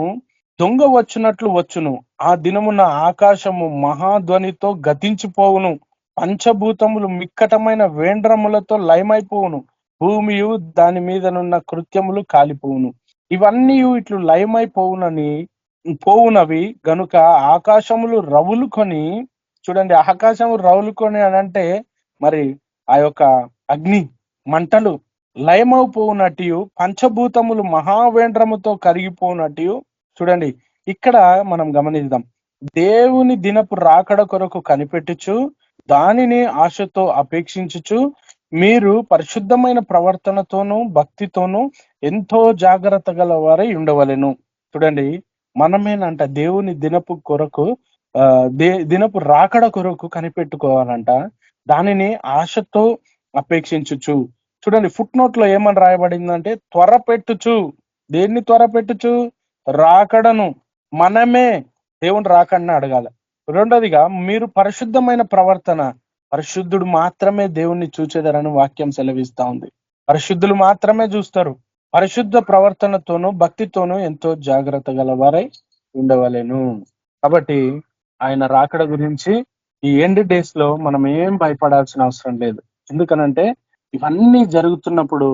దొంగ వచ్చినట్లు వచ్చును, ఆ దినమున ఆకాశము మహాధ్వనితో గతించిపోవును, పంచభూతములు మిక్కటమైన వేండ్రములతో లయమైపోవును, భూమియు దాని మీదనున్న కృత్యములు కాలిపోవును. ఇవన్నీ ఇట్లు పోవునవి గనుక ఆకాశములు రవులుకొని, చూడండి ఆకాశము రవులుకొని అని అంటే మరి ఆ యొక్క అగ్ని మంటలు లయమైపోవునట్టు, పంచభూతములు మహావేంద్రముతో కరిగిపోవునట్టు. చూడండి ఇక్కడ మనం గమనిద్దాం, దేవుని దినపు రాకడ కొరకు కనిపెట్టుచు దానిని ఆశతో అపేక్షించుచు మీరు పరిశుద్ధమైన ప్రవర్తనతోనూ భక్తితోనూ ఎంతో జాగ్రత్త గల వారై ఉండవలెను. చూడండి మనమేనంట దేవుని దినపు కొరకు దినపు రాకడ కొరకు కనిపెట్టుకోవాలంట, దానిని ఆశతో అపేక్షించుచు. చూడండి ఫుట్ నోట్ లో ఏమని రాయబడిందంటే త్వరపెట్టుచు. దేన్ని త్వరపెట్టుచు? రాకడను. మనమే దేవుని రాకడని అడగాలి. రెండోదిగా మీరు పరిశుద్ధమైన ప్రవర్తన, పరిశుద్ధుడు మాత్రమే దేవుణ్ణి చూచేదారని వాక్యం సెలవిస్తా ఉంది. పరిశుద్ధులు మాత్రమే చూస్తారు. పరిశుద్ధ ప్రవర్తనతోనూ భక్తితోనూ ఎంతో జాగ్రత్త గలవారై ఉండవలెను. కాబట్టి ఆయన రాకడ గురించి ఈ ఎండ్ డేస్ లో మనం ఏం భయపడాల్సిన అవసరం లేదు. ఎందుకనంటే ఇవన్నీ జరుగుతున్నప్పుడు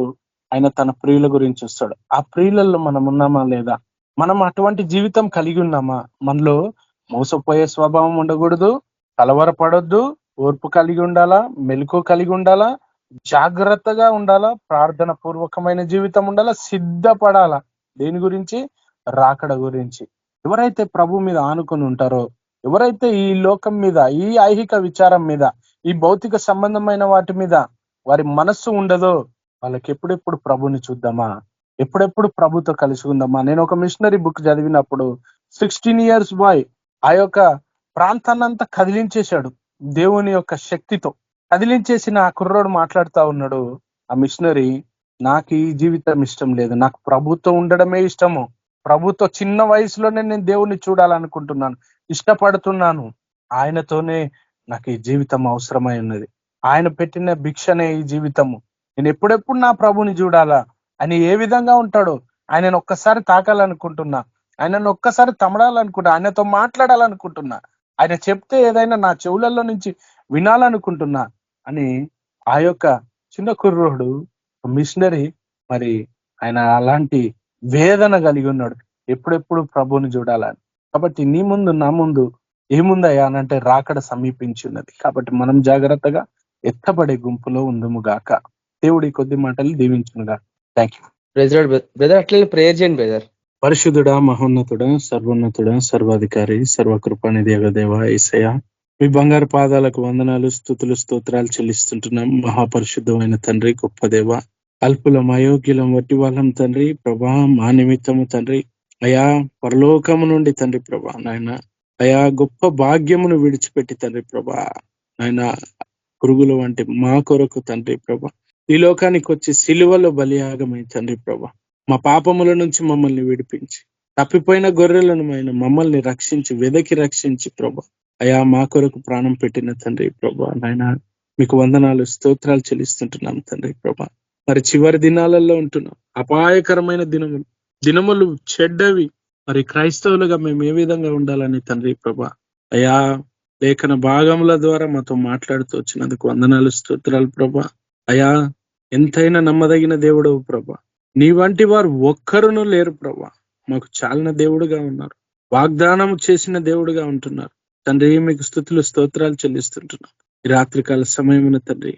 ఆయన తన ప్రియుల గురించి వస్తాడు. ఆ ప్రియులలో మనం ఉన్నామా లేదా? మనం అటువంటి జీవితం కలిగి ఉన్నామా? మనలో మోసపోయే స్వభావం ఉండకూడదు, కలవరపడొద్దు, ఓర్పు కలిగి ఉండాలా, మెలకు కలిగి ఉండాలా, జాగ్రత్తగా ఉండాలా, ప్రార్థన పూర్వకమైన జీవితం ఉండాలా, సిద్ధపడాలా. దేని గురించి? రాకడ గురించి. ఎవరైతే ప్రభు మీద ఆనుకొని ఉంటారో, ఎవరైతే ఈ లోకం మీద, ఈ ఐహిక విచారం మీద, ఈ భౌతిక సంబంధమైన వాటి మీద వారి మనస్సు ఉండదో, వాళ్ళకి ఎప్పుడెప్పుడు ప్రభుని చూద్దామా, ఎప్పుడెప్పుడు ప్రభుతో కలిసి ఉందామా. నేను ఒక మిషనరీ బుక్ చదివినప్పుడు 16 years బాయ్ ఆ యొక్క ప్రాంతాన్నంతా కదిలించేశాడు దేవుని యొక్క శక్తితో. కదిలించేసిన ఆ కుర్రోడు మాట్లాడుతా ఉన్నాడు, ఆ మిషనరీ, నాకు ఈ జీవితం ఇష్టం లేదు, నాకు ప్రభుతో ఉండడమే ఇష్టము, ప్రభుతో చిన్న వయసులోనే నేను దేవుణ్ణి చూడాలనుకుంటున్నాను, ఇష్టపడుతున్నాను, ఆయనతోనే నాకు ఈ జీవితం అవసరమై ఉన్నది, ఆయన పెట్టిన భిక్షనే ఈ జీవితము, నేను ఎప్పుడెప్పుడు నా ప్రభుని చూడాలా అని ఏ విధంగా ఉంటాడో ఆయనను ఒక్కసారి తాకాలనుకుంటున్నా, ఆయనను ఒక్కసారి తమడాలనుకుంటున్నా, ఆయనతో మాట్లాడాలనుకుంటున్నా, ఆయన చెప్తే ఏదైనా నా చెవులలో నుంచి వినాలనుకుంటున్నా అని ఆ యొక్క చిన్న కుర్రోడు మిషనరీ మరి ఆయన అలాంటి వేదన కలిగి ఉన్నాడు, ఎప్పుడెప్పుడు ప్రభుని చూడాలని. కాబట్టి నీ ముందు నా ముందు ఏముందయ్యా అనంటే రాకడ సమీపించి ఉన్నది. కాబట్టి మనం జాగ్రత్తగా ఎత్తబడే గుంపులో ఉందము గాక. దేవుడి కొద్ది మాటలు దీవించునుగా. Thank you brother. అట్లా ప్రేయర్ చేయండి బ్రదర్. పరిశుద్ధుడా, మహోన్నతుడా, సర్వోన్నతుడా, సర్వాధికారి, సర్వకృపానిధి దేవ యేసయ్య, మీ బంగారు పాదాలకు వందనాలు, స్తుతులు, స్తోత్రాలు చెల్లిస్తుంటున్నాం. మహాపరిశుద్ధమైన తండ్రి, గొప్ప దేవ, అల్పులం అయోగ్యులం వట్టి వాళ్ళం తండ్రి ప్రభా, మా నిమిత్తము తండ్రి అయా పరలోకము నుండి తండ్రి ప్రభా నాయన అయా గొప్ప భాగ్యమును విడిచిపెట్టి తండ్రి ప్రభా నాయన పురుగుల వంటి మా కొరకు తండ్రి ప్రభా ఈ లోకానికి వచ్చి సిలువలో బలియాగమై తండ్రి ప్రభా మా పాపముల నుంచి మమ్మల్ని విడిపించి, తప్పిపోయిన గొర్రెలను మమ్మల్ని రక్షించి, వెదకి రక్షించి ప్రభా అయా మా కొరకు ప్రాణం పెట్టిన తండ్రి ప్రభా నాయన మీకు వందనాలు, స్తోత్రాలు చెల్లిస్తుంటున్నాం తండ్రి ప్రభా. మరి చివరి దినాలలో ఉంటున్నాం, అపాయకరమైన దినములు చెడ్డవి. మరి క్రైస్తవులుగా మేము ఏ విధంగా ఉండాలని తండ్రి ప్రభా అయా లేఖన భాగముల ద్వారా మాతో మాట్లాడుతూ వచ్చినందుకు వందనాలు, స్తోత్రాలు ప్రభా. అయా ఎంతైనా నమ్మదగిన దేవుడవు ప్రభా, నీ వంటి వారు ఒక్కరును లేరు ప్రభా, మాకు చాలిన దేవుడుగా ఉన్నారు, వాగ్దానం చేసిన దేవుడుగా ఉంటున్నారు తండ్రి. మీకు స్తుతులు, స్తోత్రాలు చెల్లిస్తుంటున్నాం. ఈ రాత్రికాల సమయమున తండ్రి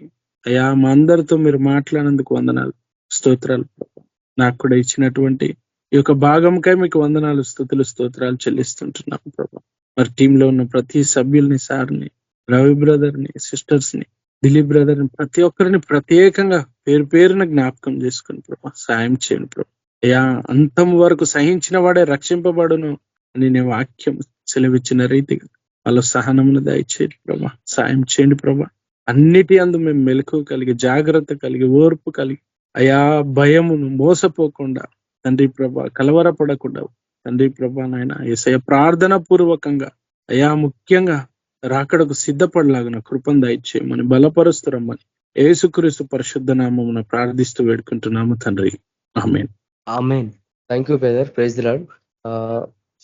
అయా మా అందరితో మీరు మాట్లాడినందుకు వందనాలు, స్తోత్రాలు ప్రభా. నాకు కూడా ఇచ్చినటువంటి ఈ యొక్క భాగంకై మీకు వందనాలు, స్తుతులు, స్తోత్రాలు చెల్లిస్తుంటున్నాను ప్రభా. మరి టీంలో ఉన్న ప్రతి సభ్యుల్ని, సార్ని, రవి బ్రదర్ని, సిస్టర్స్ ని, దిలీప్ బ్రదర్ని, ప్రతి ఒక్కరిని ప్రత్యేకంగా పేరు పేరున జ్ఞాపకం చేసుకుని ప్రభా సాయం చేయండి ప్రభా. అయా అంతం వరకు సహించిన వాడే రక్షింపబడును అని నేను వాక్యం సెలవిచ్చిన రీతిగా వాళ్ళ సహనమును దయచేయండి ప్రభా, సాయం చేయండి ప్రభా. అన్నిటి అందు మేము మెలకు కలిగి, జాగ్రత్త కలిగి, ఓర్పు కలిగి, అయా భయమును మోసపోకుండా తండ్రి ప్రభా, కలవరపడకుండా తండ్రి ప్రభా నాయన యేసయ్య ప్రార్థన పూర్వకంగా అయా ముఖ్యంగా రాకడకు సిద్ధపడలాగిన కృపను దయచేయమని బలపరుస్తురమ్మని యేసుక్రీస్తు పరిశుద్ధ నామమున ప్రార్థిస్తూ వేడుకుంటున్నాము తండ్రి. ఆమేన్. ఆమేన్. Thank you brother. Praise the lord.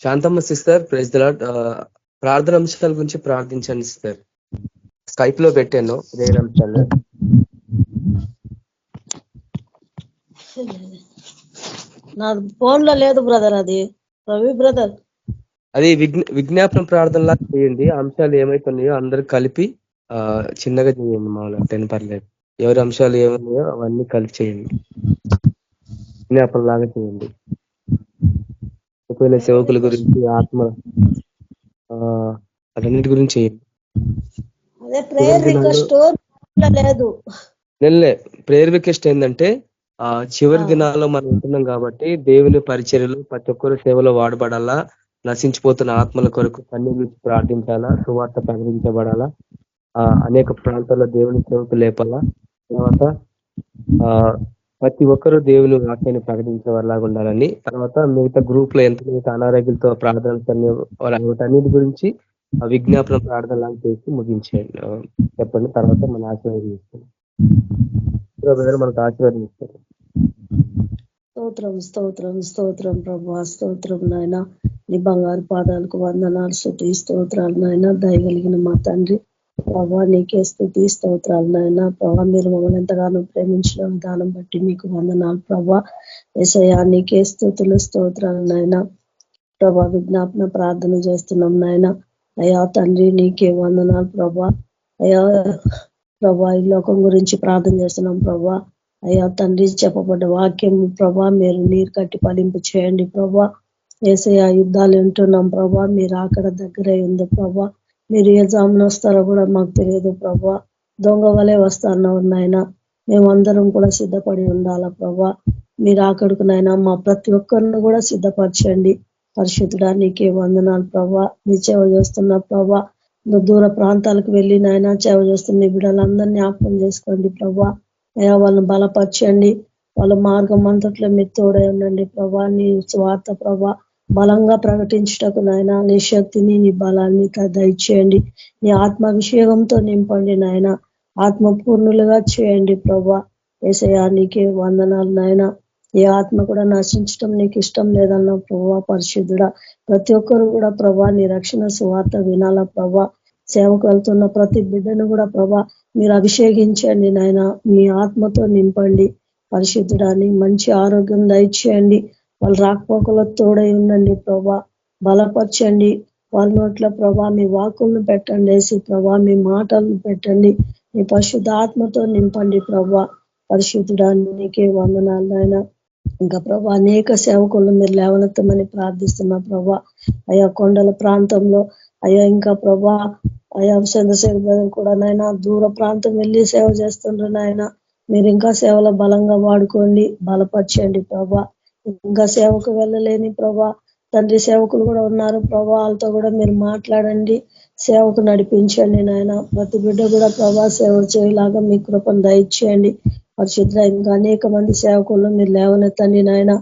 Shantamma sister, praise the lord. ప్రార్థన అంశాల గురించి ప్రార్థించండి సిస్టర్. స్కైప్ లో పెట్టాను ప్రేయర్ అంశాలు. నా ఫోన్ లో లేదు బ్రదర్, అది రవి బ్రదర్. అది విజ్ఞాపన ప్రార్థనలా చేయండి. అంశాలు ఏమైతున్నాయో అందరూ కలిపి చిన్నగా చేయండి. మామూలుగా 10 పర్లేదు. ఎవరి అంశాలు ఏమన్నాయో అవన్నీ కలిపి చేయండి, విజ్ఞాపన లాగా చేయండి. ఒకవేళ సేవకుల గురించి, ఆత్మ అన్నిటి గురించి చేయండి. అదే ప్రేయర్ రిక్వెస్ట్ లేదు. ప్రేయర్ రిక్వెస్ట్ ఏంటంటే చివరి దినాల్లో మనం ఉంటున్నాం కాబట్టి దేవుని పరిచర్యలు ప్రతి ఒక్కరు సేవలో వాడబడాలా, నశించిపోతున్న ఆత్మల కొరకు కన్నీరు ప్రార్థించాలా, సువార్త ప్రకటించబడాలా, అనేక ప్రాంతాల్లో దేవుని సేవకు లేపాలా. తర్వాత ప్రతి ఒక్కరూ దేవుని వాక్యాన్ని ప్రకటించే వారిలాగా ఉండాలని, తర్వాత మిగతా గ్రూప్ లో ఎంత అనారోగ్యంతో ప్రార్థనలు వాటన్నిటి గురించి విజ్ఞాపన ప్రార్థన లాగా చేసి ముగించేయండి. చెప్పండి. తర్వాత మన ఆశీర్వాదం మనకు ఆశీర్వాదం ఇస్తారు. స్తోత్రం స్తోత్రం స్తోత్రం ప్రభా, స్తోత్రం నాయన. నీ బంగారు పాదాలకు వందనాలు, స్తుతి స్తోత్రాలు నాయన. దయగలిగిన మా తండ్రి ప్రభా, నీకే స్తుతి స్తోత్రాలు నాయన. ప్రభా, మీరు మమ్మల్ని ఎంతగానో ప్రేమించిన విధానం బట్టి మీకు వందనాలు ప్రభా. యేసయ్యా నీకే స్తుతులు స్తోత్రాలు నాయన. ప్రభా, విజ్ఞాపన ప్రార్థన చేస్తున్నాం నాయన. అయ్యా తండ్రి నీకే వందనాలు ప్రభా. అయ్యా ప్రభా, ఈ లోకం గురించి ప్రార్థన చేస్తున్నాం ప్రభా. అయ్యా తండ్రి, చెప్పబడ్డ వాక్యం ప్రభా మీరు నీరు కట్టి ఫలింపు చేయండి ప్రభా. యేసయ్యా యుద్ధాలు వింటున్నాం ప్రభా, మీరు అక్కడ దగ్గరే ఉంది ప్రభా. మీరు ఏ జామున వస్తారో కూడా మాకు తెలియదు ప్రభా. దొంగ వలె వస్తారన్నావు నాయన. మేమందరం కూడా సిద్ధపడి ఉండాలా ప్రభా. మీరు అక్కడికి నాయన మా ప్రతి ఒక్కరిని కూడా సిద్ధపరచండి. పరిశుద్ధుడా నీకే వందనాలు ప్రభా. నీ సేవ చేస్తున్న ప్రభా, దూర ప్రాంతాలకు వెళ్ళి నాయన సేవ చేస్తున్న బిడ్డలందరినీ జ్ఞాపకం చేసుకోండి ప్రభా. అయ్యా వాళ్ళని బలపరచండి. వాళ్ళ మార్గం అంతట్లో మీరు తోడై ఉండండి ప్రభా. నీ స్వార్థ ప్రభా బలంగా ప్రకటించటకు నాయన నీ శక్తిని, నీ బలాన్ని దయచేయండి. నీ ఆత్మాభిషేకంతో నింపండి నాయన. ఆత్మపూర్ణులుగా చేయండి ప్రభా. యేసయ్యా నీకే వందనాలు నాయన. ఏ ఆత్మ కూడా నశించటం నీకు ఇష్టం లేదన్న ప్రభా. పరిశుద్ధుడా ప్రతి ఒక్కరు కూడా ప్రభా నీ రక్షణ సువార్త వినాలా ప్రభా. సేవకు వెళ్తున్న ప్రతి బిడ్డను కూడా ప్రభా మీరు అభిషేకించండి నాయన. మీ ఆత్మతో నింపండి పరిశుద్ధుడాన్ని. మంచి ఆరోగ్యం దయచేయండి. వాళ్ళు రాకపోకలో తోడై ఉండండి ప్రభా. బలపరచండి. వాళ్ళ నోట్ల ప్రభా మీ వాక్కులను పెట్టండి వేసి ప్రభా. మీ మాటలను పెట్టండి. మీ పరిశుద్ధ ఆత్మతో నింపండి ప్రభా. పరిశుద్ధుడానికే వందనాలు నాయన. ఇంకా ప్రభా అనేక సేవకులను మీరు లేవనెత్తమని ప్రార్థిస్తున్నా ప్రభా. అయా కొండల ప్రాంతంలో అయ్యా ఇంకా ప్రభా అయా చంద్రశేఖర్ కూడా నాయన దూర ప్రాంతం వెళ్ళి సేవ చేస్తుండ్రు నాయన. మీరు ఇంకా సేవలో బలంగా వాడుకోండి, బలపరచండి ప్రభా. ఇంకా సేవకు వెళ్ళలేని ప్రభా తండ్రి సేవకులు కూడా ఉన్నారు ప్రభా. వాళ్ళతో కూడా మీరు మాట్లాడండి, సేవకు నడిపించండి నాయన. ప్రతి బిడ్డ కూడా ప్రభా సేవ చేయలాగా మీ కృపను దయచేయండి పరిశుద్ధ. ఇంకా అనేక మంది సేవకులను మీరు లేవనెత్తండి నాయన.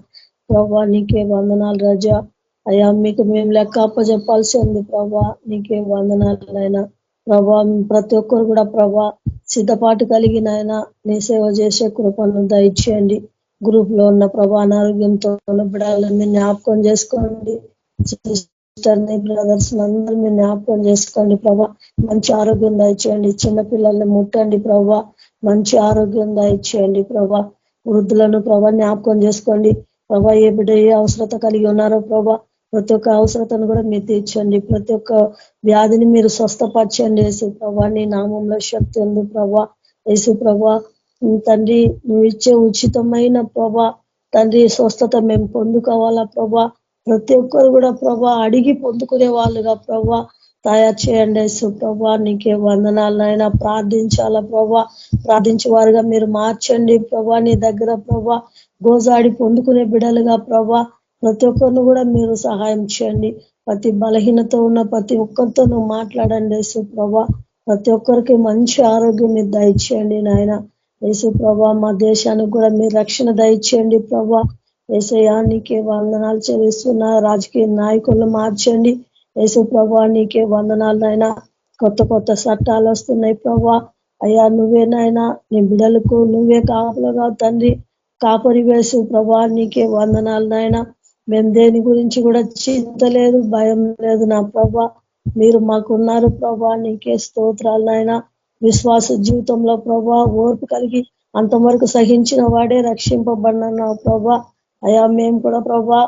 ప్రభా నీకే వందనాలు రాజా. అయ్యా మీకు మేము లెక్క అప్పచెప్పాల్సి ఉంది ప్రభా. నీకే వందనాలు నాయన. ప్రభా ప్రతి ఒక్కరు కూడా ప్రభా సిద్ధపాటు కలిగి నాయన నీ సేవ చేసే కృపను దయచేయండి. గ్రూప్ లో ఉన్న ప్రభా అనారోగ్యంతో బిడ్డలని జ్ఞాపకం చేసుకోండి. సిస్టర్ని, బ్రదర్స్ అందరూ మీరు జ్ఞాపకం చేసుకోండి ప్రభా. మంచి ఆరోగ్యం దయచేయండి. చిన్నపిల్లల్ని ముట్టండి ప్రభా. మంచి ఆరోగ్యం దయచేయండి ప్రభా. వృద్ధులను ప్రభా జ్ఞాపకం చేసుకోండి ప్రభా. ఏ బిడ్డ ఏ అవసరత కలిగి ఉన్నారో ప్రభా ప్రతి ఒక్క అవసరతను కూడా మీరు తీర్చండి. ప్రతి ఒక్క వ్యాధిని మీరు స్వస్థపరచండి. యేసు ప్రభా నీ నామంలో శక్తి ఉంది ప్రభా. యేసు ప్రభా తండ్రి నువ్వు ఇచ్చే ఉచితమైన ప్రభా తండ్రి స్వస్థత మేము పొందుకోవాలా ప్రభా. ప్రతి ఒక్కరు కూడా ప్రభా అడిగి పొందుకునే వాళ్ళుగా ప్రభా తయారు చేయండి. యేసు ప్రభా నీకే వందనాలనైనా ప్రార్థించాలా ప్రభా. ప్రార్థించే వారుగా మీరు మార్చండి ప్రభా. నీ దగ్గర ప్రభా గోజాడి పొందుకునే బిడలుగా ప్రభా ప్రతి ఒక్కరిని కూడా మీరు సహాయం చేయండి. ప్రతి బలహీనత ఉన్న ప్రతి ఒక్కరితో నువ్వు మాట్లాడండి యేసు ప్రభా. ప్రతి ఒక్కరికి మంచి ఆరోగ్యం మీరు దయచేయండి నాయన. యేసు ప్రభా మా దేశానికి కూడా మీరు రక్షణ దయచేయండి ప్రభా. యేసయ్యా నీకే వందనాలు చెల్లిస్తున్న రాజకీయ నాయకులను మార్చండి. యేసు ప్రభా నీకే వందనాలు నాయన. కొత్త కొత్త చట్టాలు వస్తున్నాయి ప్రభా. అయ్యా నువ్వేనాయనా నీ బిడలకు నువ్వే కాపలుగా తండ్రి కాపరి వేసు ప్రభా నీకే వందనాలు నాయన. మేము దేని గురించి కూడా చింత లేదు, భయం లేదు నా ప్రభా. మీరు మాకున్నారు ప్రభా. నీకే స్తోత్రాలు నాయన. విశ్వాస జీవితంలో ప్రభా ఓర్పు కలిగి అంతవరకు సహించిన వాడే రక్షింపబడిన ప్రభా. అయా మేము కూడా ప్రభా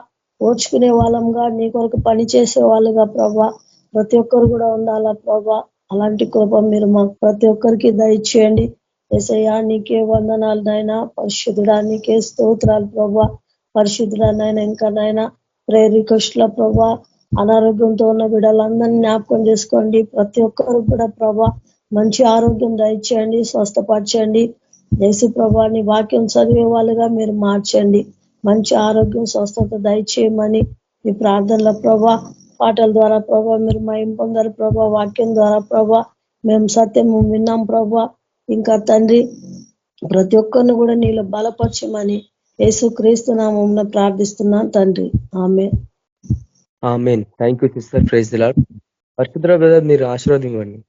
ఓర్చుకునే వాళ్ళంగా నీ కొరకు పని చేసే వాళ్ళుగా ప్రభా ప్రతి ఒక్కరు కూడా ఉండాలా ప్రభా. అలాంటి కృప మీరు మాకు ప్రతి ఒక్కరికి దయచేయండి. యేసయ్యా నీకే వందనాలు నాయన. పరిశుద్ధుడా నీకే స్తోత్రాలు ప్రభా. పరిశుద్ధుడా నాయన ఇంకా నాయన ప్రేయర్ రిక్వెస్ట్ల ప్రభా అనారోగ్యంతో ఉన్న బిడ్డలందరినీ జ్ఞాపకం చేసుకోండి. ప్రతి ఒక్కరు కూడా ప్రభా మంచి ఆరోగ్యం దయచేయండి, స్వస్థపరచండి. యేసు ప్రభా నీ వాక్యం చదివే వాళ్ళుగా మీరు మార్చండి. మంచి ఆరోగ్యం స్వస్థత దయచేయమని ఈ ప్రార్థనల ప్రభా పాటల ద్వారా ప్రభా మీరు మహిమ పొందారు ప్రభా. వాక్యం ద్వారా ప్రభా మేము సత్యం విన్నాం ప్రభా. ఇంకా తండ్రి ప్రతి ఒక్కరిని కూడా నీలో బలపరచమని యేసు క్రీస్తు నామంలో ప్రార్థిస్తున్నాను తండ్రి. ఆమేన్. ఆమేన్. Thank you sister. Praise the lord. పరిశుద్ధ బ్రదర్ మీరు ఆశీర్వాదించండి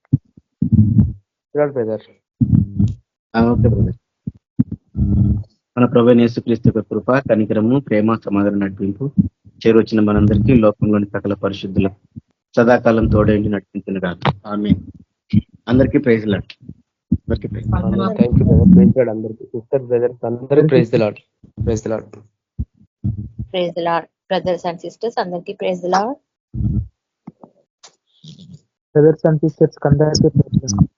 బ్రదర్. Okay brother. మన ప్రభువైన యేసుక్రీస్తు యొక్క కృప, కనికరము, ప్రేమ, సమాధానం నడిపింపు చేరొచ్చిన మనందరికీ లోకంలోని సకల పరిశుద్ధుల సదాకాలం తోడేంటి నడిపించిన కాదు. ఆమేన్. అందరికీ ప్రైజ్ లార్డ్. అందరికీ praise. Thank you brother. Praise lord అందరికీ. సిస్టర్ బ్రదర్స్ అందరికీ praise the lord. Praise the lord. Praise the lord. Brothers and sisters అందరికీ praise the lord. Brothers and sisters అందరికీ ప్రైజ్ ది లార్డ్.